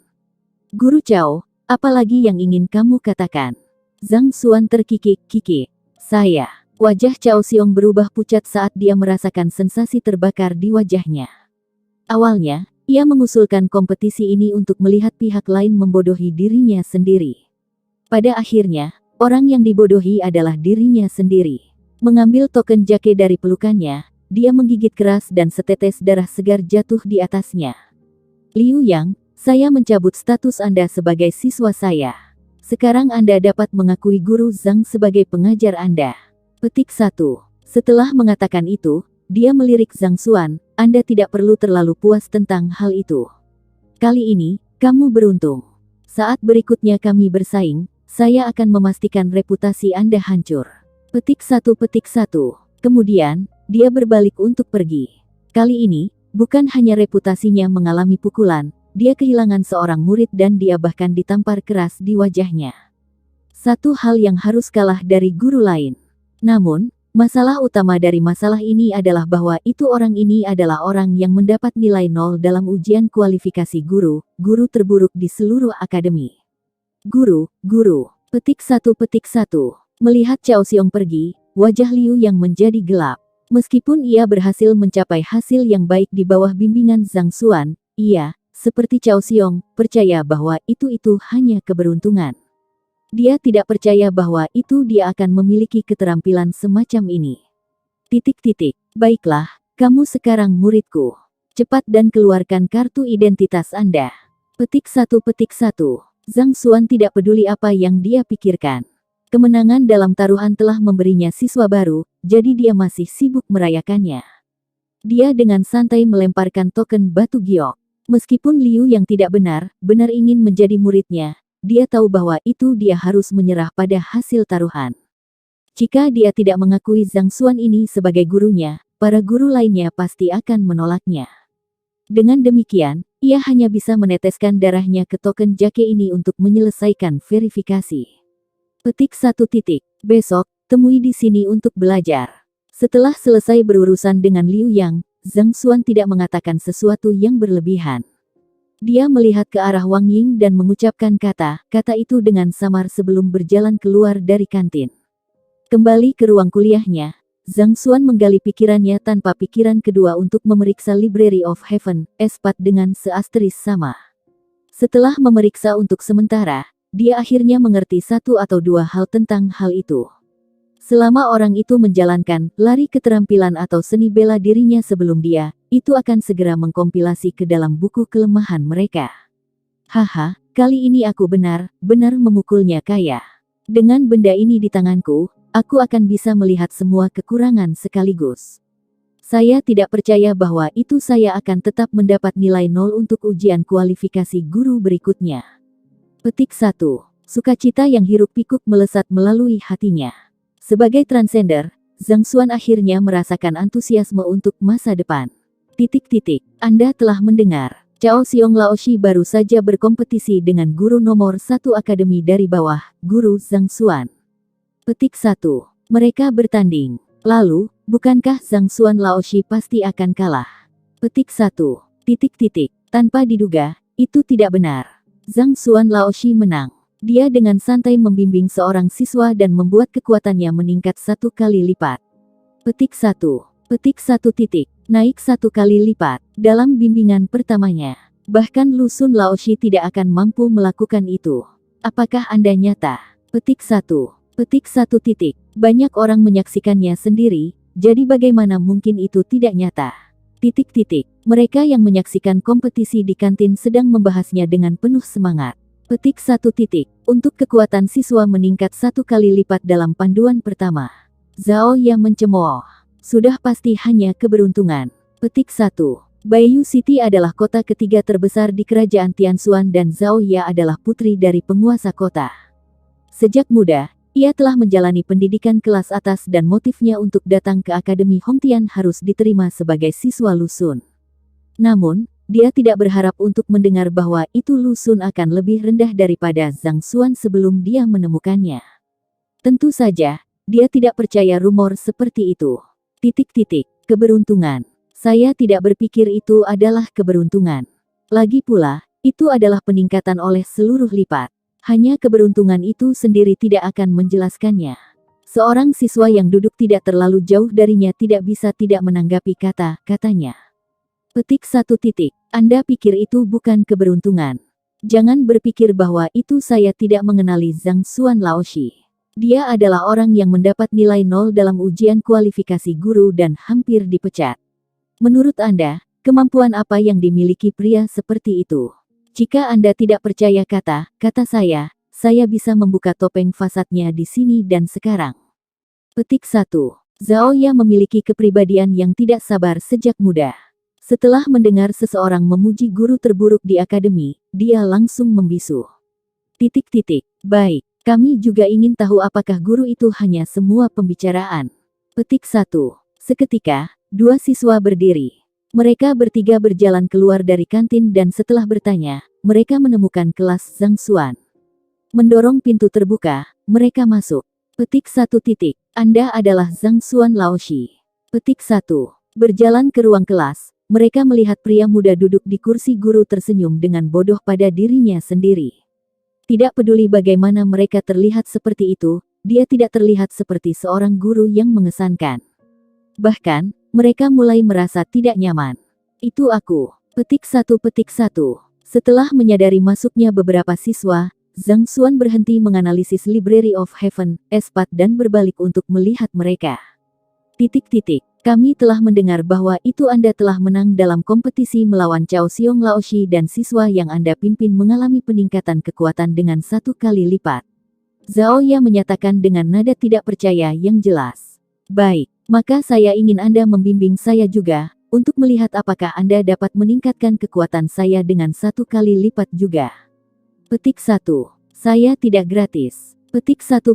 Guru Cao, apalagi yang ingin kamu katakan? Zhang Xuan terkikik-kikik. Saya. Wajah Cao Xiong berubah pucat saat dia merasakan sensasi terbakar di wajahnya. Awalnya, ia mengusulkan kompetisi ini untuk melihat pihak lain membodohi dirinya sendiri. Pada akhirnya, orang yang dibodohi adalah dirinya sendiri. Mengambil token jake dari pelukannya, dia menggigit keras dan setetes darah segar jatuh di atasnya. Liu Yang, saya mencabut status Anda sebagai siswa saya. Sekarang Anda dapat mengakui Guru Zhang sebagai pengajar Anda. Petik 1. Setelah mengatakan itu, dia melirik Zhang Xuan, Anda tidak perlu terlalu puas tentang hal itu. Kali ini, kamu beruntung. Saat berikutnya kami bersaing, saya akan memastikan reputasi Anda hancur. Petik 1 petik 1. Kemudian, dia berbalik untuk pergi. Kali ini, bukan hanya reputasinya mengalami pukulan, dia kehilangan seorang murid dan dia bahkan ditampar keras di wajahnya. Satu hal yang harus kalah dari guru lain. Namun, masalah utama dari masalah ini adalah bahwa itu orang ini adalah orang yang mendapat nilai 0 dalam ujian kualifikasi guru terburuk di seluruh akademi. Guru, petik 1 petik 1. Melihat Cao Xiong pergi, wajah Liu yang menjadi gelap. Meskipun ia berhasil mencapai hasil yang baik di bawah bimbingan Zhang Xuan, ia, seperti Cao Xiong, percaya bahwa itu hanya keberuntungan. Dia tidak percaya bahwa itu dia akan memiliki keterampilan semacam ini. Titik-titik. Baiklah, kamu sekarang muridku. Cepat dan keluarkan kartu identitas Anda. Petik 1 petik 1. Zhang Xuan tidak peduli apa yang dia pikirkan. Kemenangan dalam taruhan telah memberinya siswa baru, jadi dia masih sibuk merayakannya. Dia dengan santai melemparkan token batu giok. Meskipun Liu yang tidak benar ingin menjadi muridnya, dia tahu bahwa itu dia harus menyerah pada hasil taruhan. Jika dia tidak mengakui Zhang Xuan ini sebagai gurunya, para guru lainnya pasti akan menolaknya. Dengan demikian, ia hanya bisa meneteskan darahnya ke token jake ini untuk menyelesaikan verifikasi. Petik 1 titik. Besok, temui di sini untuk belajar. Setelah selesai berurusan dengan Liu Yang, Zhang Xuan tidak mengatakan sesuatu yang berlebihan. Dia melihat ke arah Wang Ying dan mengucapkan kata itu dengan samar sebelum berjalan keluar dari kantin. Kembali ke ruang kuliahnya, Zhang Xuan menggali pikirannya tanpa pikiran kedua untuk memeriksa Library of Heaven, S4 dengan seasteris sama. Setelah memeriksa untuk sementara, dia akhirnya mengerti 1 atau 2 hal tentang hal itu. Selama orang itu menjalankan lari keterampilan atau seni bela dirinya sebelum dia, itu akan segera mengkompilasi ke dalam buku kelemahan mereka. Haha, kali ini aku benar-benar memukulnya kaya. Dengan benda ini di tanganku, aku akan bisa melihat semua kekurangan sekaligus. Saya tidak percaya bahwa itu saya akan tetap mendapat nilai 0 untuk ujian kualifikasi guru berikutnya. Petik 1. Sukacita yang hiruk-pikuk melesat melalui hatinya. Sebagai transender, Zhang Xuan akhirnya merasakan antusiasme untuk masa depan. Anda telah mendengar. Cao Xiong Laoshi baru saja berkompetisi dengan guru nomor 1 akademi dari bawah, Guru Zhang Xuan. Petik 1. Mereka bertanding. Lalu, bukankah Zhang Xuan Laoshi pasti akan kalah? Petik 1. Tanpa diduga, itu tidak benar. Zhang Xuan Laoshi menang. Dia dengan santai membimbing seorang siswa dan membuat kekuatannya meningkat 1 kali lipat. Petik 1. Naik 1 kali lipat. Dalam bimbingan pertamanya. Bahkan Lu Sun Laoshi tidak akan mampu melakukan itu. Apakah Anda nyata? Petik 1. Banyak orang menyaksikannya sendiri, jadi bagaimana mungkin itu tidak nyata? Mereka yang menyaksikan kompetisi di kantin sedang membahasnya dengan penuh semangat. Petik 1. Untuk kekuatan siswa meningkat 1 kali lipat dalam panduan pertama. Zhao yang mencemooh. Sudah pasti hanya keberuntungan. Petik 1. Baiyu City adalah kota ketiga terbesar di kerajaan Tianxuan dan Zhao Ya adalah putri dari penguasa kota. Sejak muda, ia telah menjalani pendidikan kelas atas dan motifnya untuk datang ke Akademi Hongtian harus diterima sebagai siswa Lu Sun. Namun, dia tidak berharap untuk mendengar bahwa itu Lu Sun akan lebih rendah daripada Zhang Xuan sebelum dia menemukannya. Tentu saja, dia tidak percaya rumor seperti itu. Keberuntungan. Saya tidak berpikir itu adalah keberuntungan. Lagi pula, itu adalah peningkatan oleh seluruh lipat. Hanya keberuntungan itu sendiri tidak akan menjelaskannya. Seorang siswa yang duduk tidak terlalu jauh darinya tidak bisa tidak menanggapi kata-katanya. Petik 1. Anda pikir itu bukan keberuntungan. Jangan berpikir bahwa itu saya tidak mengenali Zhang Xuan Laoshi. Dia adalah orang yang mendapat nilai 0 dalam ujian kualifikasi guru dan hampir dipecat. Menurut Anda, kemampuan apa yang dimiliki pria seperti itu? Jika Anda tidak percaya kata saya bisa membuka topeng fasadnya di sini dan sekarang. Petik 1. Zhao Ya memiliki kepribadian yang tidak sabar sejak muda. Setelah mendengar seseorang memuji guru terburuk di akademi, dia langsung membisu. Baik. Kami juga ingin tahu apakah guru itu hanya semua pembicaraan. Petik 1. Seketika, dua siswa berdiri. Mereka bertiga berjalan keluar dari kantin dan setelah bertanya, mereka menemukan kelas Zhang Xuan. Mendorong pintu terbuka, mereka masuk. Petik 1. Anda adalah Zhang Xuan Laoshi. Petik 1. Berjalan ke ruang kelas, mereka melihat pria muda duduk di kursi guru tersenyum dengan bodoh pada dirinya sendiri. Tidak peduli bagaimana mereka terlihat seperti itu, dia tidak terlihat seperti seorang guru yang mengesankan. Bahkan, mereka mulai merasa tidak nyaman. Itu aku. Petik 1. Setelah menyadari masuknya beberapa siswa, Zhang Xuan berhenti menganalisis Library of Heaven, Espat dan berbalik untuk melihat mereka. Kami telah mendengar bahwa itu Anda telah menang dalam kompetisi melawan Cao Xiong Laoshi dan siswa yang Anda pimpin mengalami peningkatan kekuatan dengan 1 kali lipat. Zhao Ya menyatakan dengan nada tidak percaya yang jelas. Baik, maka saya ingin Anda membimbing saya juga, untuk melihat apakah Anda dapat meningkatkan kekuatan saya dengan 1 kali lipat juga. Petik 1. Saya tidak gratis. Petik 1.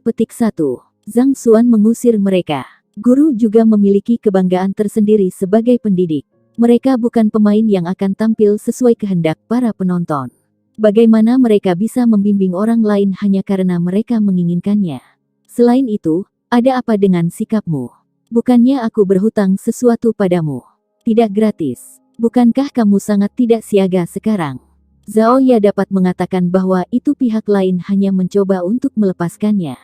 Zhang Xuan mengusir mereka. Guru juga memiliki kebanggaan tersendiri sebagai pendidik. Mereka bukan pemain yang akan tampil sesuai kehendak para penonton. Bagaimana mereka bisa membimbing orang lain hanya karena mereka menginginkannya? Selain itu, ada apa dengan sikapmu? Bukannya aku berhutang sesuatu padamu? Tidak gratis. Bukankah kamu sangat tidak siaga sekarang? Zhao Ya dapat mengatakan bahwa itu pihak lain hanya mencoba untuk melepaskannya.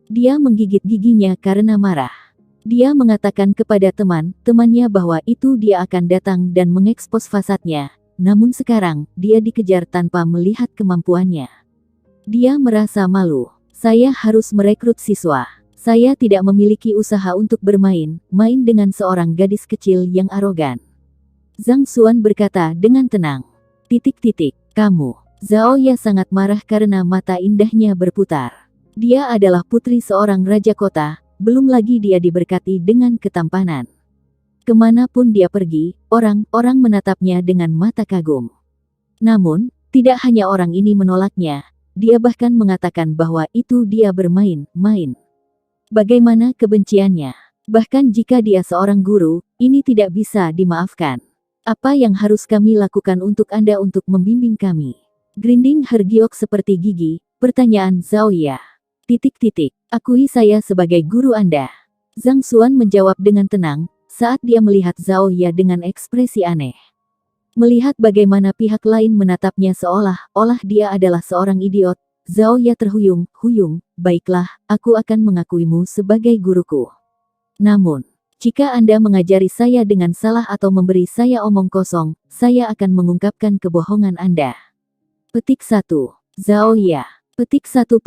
Dia menggigit giginya karena marah. Dia mengatakan kepada temannya bahwa itu dia akan datang dan mengekspos fasadnya, namun sekarang, dia dikejar tanpa melihat kemampuannya. Dia merasa malu. Saya harus merekrut siswa. Saya tidak memiliki usaha untuk bermain-main dengan seorang gadis kecil yang arogan. Zhang Xuan berkata dengan tenang. Kamu. Zhao Ya sangat marah karena mata indahnya berputar. Dia adalah putri seorang raja kota, belum lagi dia diberkati dengan ketampanan. Kemanapun dia pergi, orang-orang menatapnya dengan mata kagum. Namun, tidak hanya orang ini menolaknya, dia bahkan mengatakan bahwa itu dia bermain-main. Bagaimana kebenciannya? Bahkan jika dia seorang guru, ini tidak bisa dimaafkan. Apa yang harus kami lakukan untuk Anda untuk membimbing kami? Grinding hergiok seperti gigi, pertanyaan Zhao Ya. Akui saya sebagai guru Anda. Zhang Xuan menjawab dengan tenang, saat dia melihat Zhao Ya dengan ekspresi aneh. Melihat bagaimana pihak lain menatapnya seolah-olah dia adalah seorang idiot, Zhao Ya terhuyung-huyung, baiklah, aku akan mengakuimu sebagai guruku. Namun, jika Anda mengajari saya dengan salah atau memberi saya omong kosong, saya akan mengungkapkan kebohongan Anda. Petik 1. Zhao Ya. Petik 1.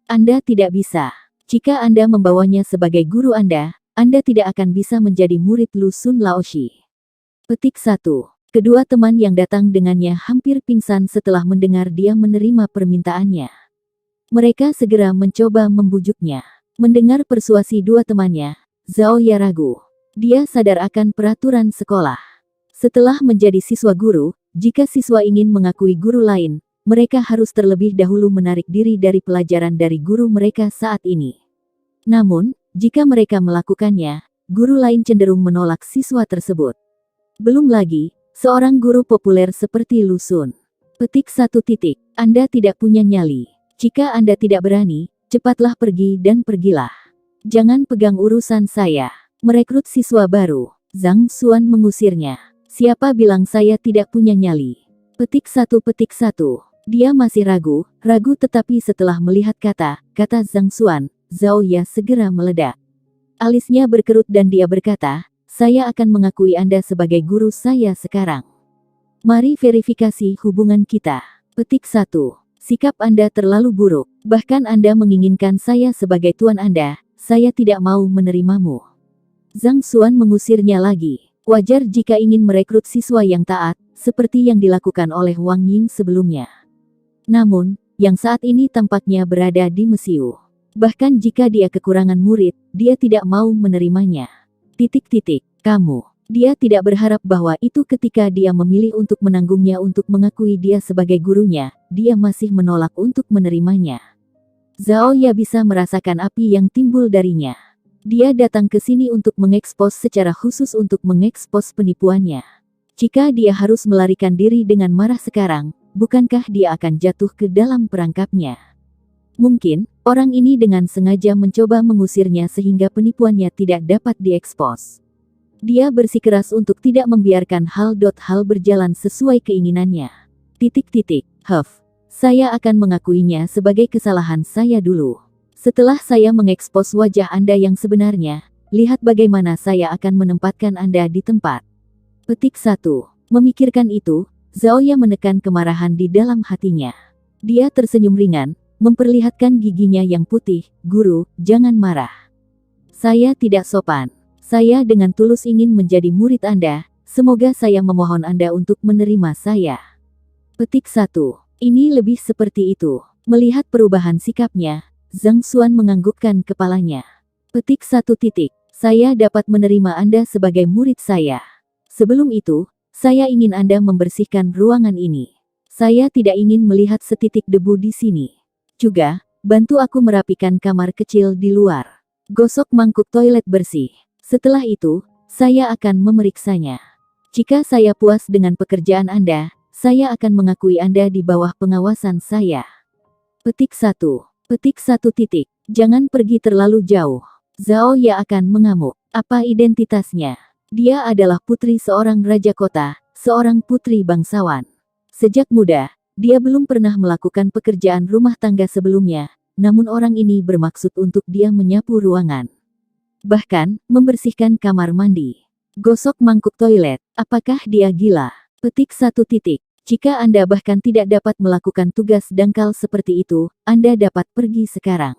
Anda tidak bisa. Jika Anda membawanya sebagai guru Anda tidak akan bisa menjadi murid Lu Sun Laoshi. Petik 1. Kedua teman yang datang dengannya hampir pingsan setelah mendengar dia menerima permintaannya. Mereka segera mencoba membujuknya. Mendengar persuasi dua temannya, Zhao Ya ragu. Dia sadar akan peraturan sekolah. Setelah menjadi siswa guru, jika siswa ingin mengakui guru lain, mereka harus terlebih dahulu menarik diri dari pelajaran dari guru mereka saat ini. Namun, jika mereka melakukannya, guru lain cenderung menolak siswa tersebut. Belum lagi, seorang guru populer seperti Lu Sun. Petik 1. Anda tidak punya nyali. Jika Anda tidak berani, cepatlah pergi dan pergilah. Jangan pegang urusan saya. Merekrut siswa baru. Zhang Xuan mengusirnya. Siapa bilang saya tidak punya nyali? Petik 1. Dia masih ragu tetapi setelah melihat kata Zhang Xuan, Zhao Ya segera meledak. Alisnya berkerut dan dia berkata, saya akan mengakui Anda sebagai guru saya sekarang. Mari verifikasi hubungan kita. Petik 1. Sikap Anda terlalu buruk. Bahkan Anda menginginkan saya sebagai tuan Anda, saya tidak mau menerimamu. Zhang Xuan mengusirnya lagi. Wajar jika ingin merekrut siswa yang taat, seperti yang dilakukan oleh Wang Ying sebelumnya. Namun, yang saat ini tampaknya berada di mesiu. Bahkan jika dia kekurangan murid, dia tidak mau menerimanya. Kamu. Dia tidak berharap bahwa itu ketika dia memilih untuk menanggungnya untuk mengakui dia sebagai gurunya, dia masih menolak untuk menerimanya. Zhao Ya bisa merasakan api yang timbul darinya. Dia datang ke sini untuk mengekspos secara khusus untuk mengekspos penipuannya. Jika dia harus melarikan diri dengan marah sekarang, bukankah dia akan jatuh ke dalam perangkapnya? Mungkin, orang ini dengan sengaja mencoba mengusirnya sehingga penipuannya tidak dapat diekspos. Dia bersikeras untuk tidak membiarkan hal berjalan sesuai keinginannya. Saya akan mengakuinya sebagai kesalahan saya dulu. Setelah saya mengekspos wajah Anda yang sebenarnya, lihat bagaimana saya akan menempatkan Anda di tempat. Petik 1. Memikirkan itu, Zhao Ya menekan kemarahan di dalam hatinya. Dia tersenyum ringan, memperlihatkan giginya yang putih, guru, jangan marah. Saya tidak sopan. Saya dengan tulus ingin menjadi murid Anda, semoga saya memohon Anda untuk menerima saya. Petik 1. Ini lebih seperti itu. Melihat perubahan sikapnya, Zhang Xuan menganggukkan kepalanya. Petik 1. Saya dapat menerima Anda sebagai murid saya. Sebelum itu, saya ingin Anda membersihkan ruangan ini. Saya tidak ingin melihat setitik debu di sini. Juga, bantu aku merapikan kamar kecil di luar. Gosok mangkuk toilet bersih. Setelah itu, saya akan memeriksanya. Jika saya puas dengan pekerjaan Anda, saya akan mengakui Anda di bawah pengawasan saya. Petik 1. Jangan pergi terlalu jauh. Zhao Ya akan mengamuk. Apa identitasnya? Dia adalah putri seorang raja kota, seorang putri bangsawan. Sejak muda, dia belum pernah melakukan pekerjaan rumah tangga sebelumnya, namun orang ini bermaksud untuk dia menyapu ruangan. Bahkan, membersihkan kamar mandi. Gosok mangkuk toilet. Apakah dia gila? Petik 1. Jika Anda bahkan tidak dapat melakukan tugas dangkal seperti itu, Anda dapat pergi sekarang.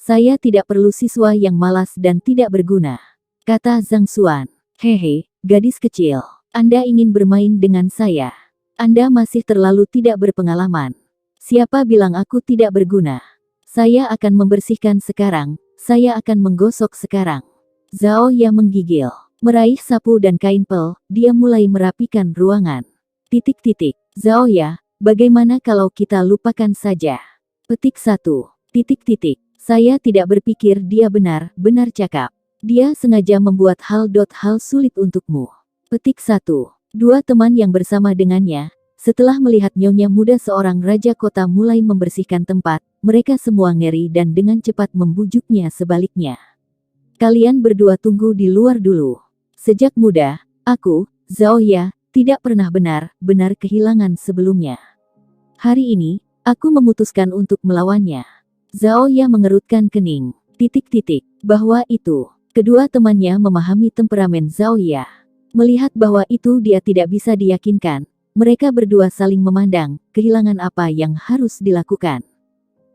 Saya tidak perlu siswa yang malas dan tidak berguna, kata Zhang Xuan. Hehe, gadis kecil. Anda ingin bermain dengan saya. Anda masih terlalu tidak berpengalaman. Siapa bilang aku tidak berguna? Saya akan membersihkan sekarang, saya akan menggosok sekarang. Zhao Ya menggigil. Meraih sapu dan kain pel, dia mulai merapikan ruangan. Titik-titik. Zhao Ya, bagaimana kalau kita lupakan saja? Petik 1. Titik-titik. Saya tidak berpikir dia benar-benar cakap. Dia sengaja membuat hal sulit untukmu. Petik 1. Dua teman yang bersama dengannya, setelah melihat nyonya muda seorang raja kota mulai membersihkan tempat, mereka semua ngeri dan dengan cepat membujuknya sebaliknya. Kalian berdua tunggu di luar dulu. Sejak muda, aku, Zhao Ya, tidak pernah benar-benar kehilangan sebelumnya. Hari ini, aku memutuskan untuk melawannya. Zhao Ya mengerutkan kening. Titik-titik. Bahwa itu, kedua temannya memahami temperamen Zhao Ya. Melihat bahwa itu dia tidak bisa diyakinkan, mereka berdua saling memandang, kehilangan apa yang harus dilakukan.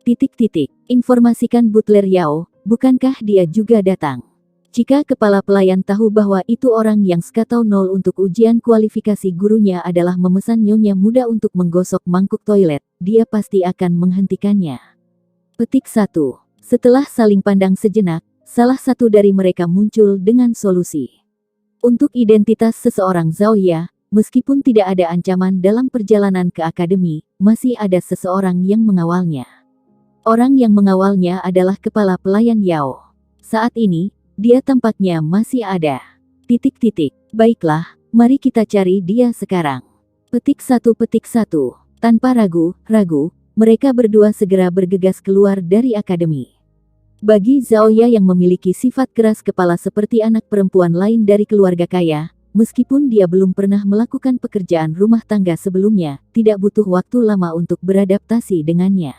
Titik-titik. Informasikan Butler Yao, bukankah dia juga datang? Jika kepala pelayan tahu bahwa itu orang yang skatau 0 untuk ujian kualifikasi gurunya adalah memesan nyonya muda untuk menggosok mangkuk toilet, dia pasti akan menghentikannya. Petik 1. Setelah saling pandang sejenak, salah satu dari mereka muncul dengan solusi. Untuk identitas seseorang Zhao Ya, meskipun tidak ada ancaman dalam perjalanan ke akademi, masih ada seseorang yang mengawalnya. Orang yang mengawalnya adalah kepala pelayan Yao. Saat ini, dia tampaknya masih ada. Titik-titik. Baiklah, mari kita cari dia sekarang. Petik 1. Tanpa ragu-ragu, mereka berdua segera bergegas keluar dari akademi. Bagi Zhao Ya yang memiliki sifat keras kepala seperti anak perempuan lain dari keluarga kaya, meskipun dia belum pernah melakukan pekerjaan rumah tangga sebelumnya, tidak butuh waktu lama untuk beradaptasi dengannya.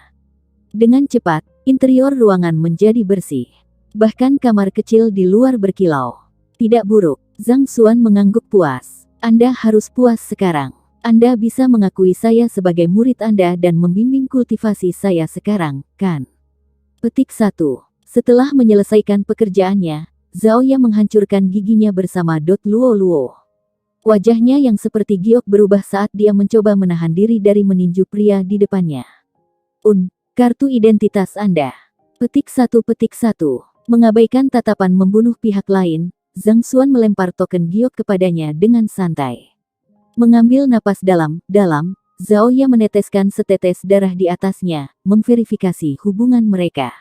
Dengan cepat, interior ruangan menjadi bersih. Bahkan kamar kecil di luar berkilau. Tidak buruk. Zhang Xuan mengangguk puas. Anda harus puas sekarang. Anda bisa mengakui saya sebagai murid Anda dan membimbing kultivasi saya sekarang, kan? Petik 1. Setelah menyelesaikan pekerjaannya, Zhao Ya menghancurkan giginya bersama Dot Luo Luo. Wajahnya yang seperti giok berubah saat dia mencoba menahan diri dari meninju pria di depannya. Kartu identitas Anda. Petik 1. Mengabaikan tatapan membunuh pihak lain, Zhang Xuan melempar token giok kepadanya dengan santai. Mengambil napas dalam, Zhao Ya meneteskan setetes darah di atasnya, memverifikasi hubungan mereka.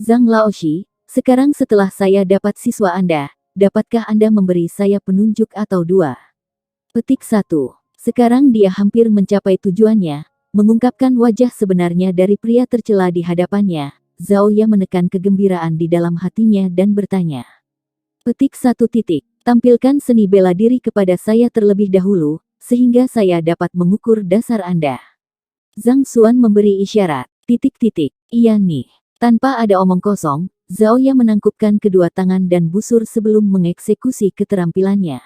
Zhang Laoshi, sekarang setelah saya dapat siswa Anda, dapatkah Anda memberi saya penunjuk atau dua? Petik 1. Sekarang dia hampir mencapai tujuannya, mengungkapkan wajah sebenarnya dari pria tercela di hadapannya. Zhao Ya menekan kegembiraan di dalam hatinya dan bertanya. Petik 1. Tampilkan seni bela diri kepada saya terlebih dahulu, sehingga saya dapat mengukur dasar Anda. Zhang Xuan memberi isyarat. Iya nih. Tanpa ada omong kosong, Zhao Ya menangkupkan kedua tangan dan busur sebelum mengeksekusi keterampilannya.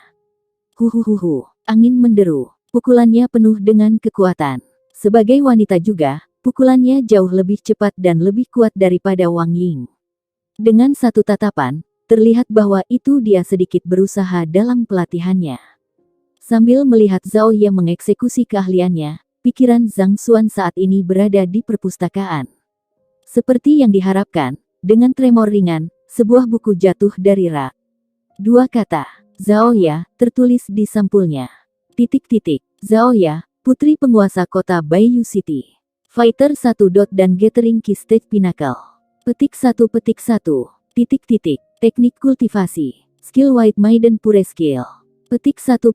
Huhuhuhu. Angin menderu. Pukulannya penuh dengan kekuatan. Sebagai wanita juga, pukulannya jauh lebih cepat dan lebih kuat daripada Wang Ying. Dengan satu tatapan, terlihat bahwa itu dia sedikit berusaha dalam pelatihannya. Sambil melihat Zhao Ya mengeksekusi keahliannya, pikiran Zhang Xuan saat ini berada di perpustakaan. Seperti yang diharapkan, dengan tremor ringan, sebuah buku jatuh dari rak. Dua kata, Zhao Ya, tertulis di sampulnya. Zhao Ya, putri penguasa kota Baiyu City. Fighter 1. Dan Gathering Key Stage Pinnacle. Petik 1. Teknik kultivasi. Skill White Maiden Pure Skill. Petik 1.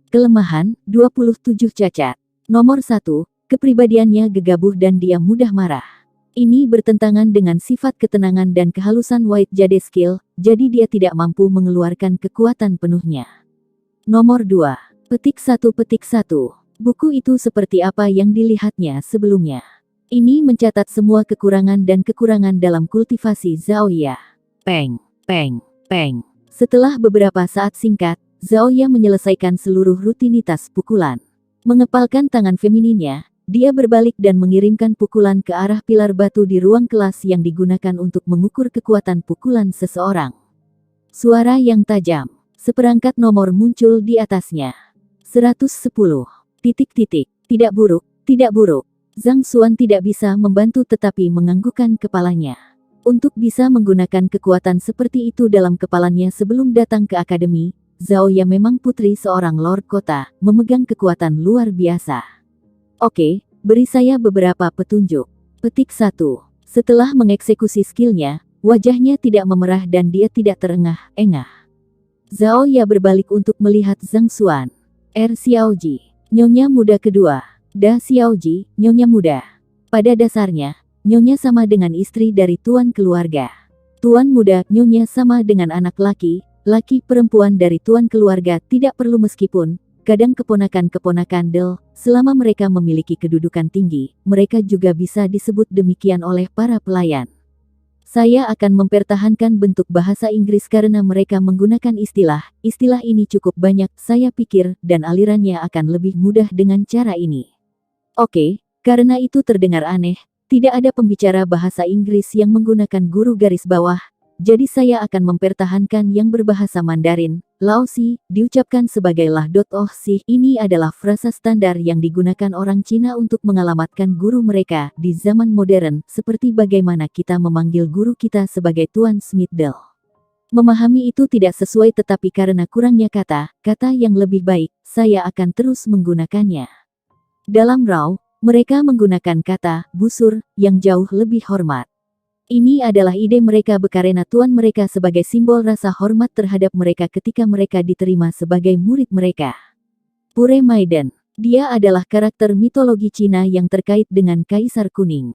Kelemahan, 27 cacat. Nomor 1, kepribadiannya gegabah dan dia mudah marah. Ini bertentangan dengan sifat ketenangan dan kehalusan White Jade Skill, jadi dia tidak mampu mengeluarkan kekuatan penuhnya. Nomor 2. Petik 1. Buku itu seperti apa yang dilihatnya sebelumnya. Ini mencatat semua kekurangan dan kekurangan dalam kultivasi Zhao Ya. Peng. Setelah beberapa saat singkat, Zhao Ya menyelesaikan seluruh rutinitas pukulan. Mengepalkan tangan femininnya, Dia berbalik dan mengirimkan pukulan ke arah pilar batu di ruang kelas yang digunakan untuk mengukur kekuatan pukulan seseorang. Suara yang tajam. Seperangkat nomor muncul di atasnya. 110. Tidak buruk, tidak buruk. Zhang Xuan tidak bisa membantu tetapi menganggukkan kepalanya. Untuk bisa menggunakan kekuatan seperti itu dalam kepalanya sebelum datang ke akademi, Zhao Ya memang putri seorang lord kota, memegang kekuatan luar biasa. Oke, beri saya beberapa petunjuk. Petik 1. Setelah mengeksekusi skillnya, wajahnya tidak memerah dan dia tidak terengah-engah. Zhao Ya berbalik untuk melihat Zhang Xuan. Xiaoji, nyonya muda kedua. Da Xiaoji, nyonya muda. Pada dasarnya, nyonya sama dengan istri dari tuan keluarga. Tuan muda, nyonya sama dengan anak laki perempuan dari tuan keluarga tidak perlu meskipun, kadang keponakan-keponakan Del, selama mereka memiliki kedudukan tinggi, mereka juga bisa disebut demikian oleh para pelayan. Saya akan mempertahankan bentuk bahasa Inggris karena mereka menggunakan istilah ini cukup banyak, saya pikir, dan alirannya akan lebih mudah dengan cara ini. Oke, karena itu terdengar aneh, tidak ada pembicara bahasa Inggris yang menggunakan guru garis bawah, jadi saya akan mempertahankan yang berbahasa Mandarin. Lao Si, diucapkan sebagai Si. Ini adalah frasa standar yang digunakan orang Cina untuk mengalamatkan guru mereka di zaman modern, seperti bagaimana kita memanggil guru kita sebagai Tuan Smith Del. Memahami itu tidak sesuai tetapi karena kurangnya kata yang lebih baik, saya akan terus menggunakannya. Dalam Rao, mereka menggunakan kata busur yang jauh lebih hormat. Ini adalah ide mereka karena tuan mereka sebagai simbol rasa hormat terhadap mereka ketika mereka diterima sebagai murid mereka. Pure Maiden. Dia adalah karakter mitologi Cina yang terkait dengan Kaisar Kuning.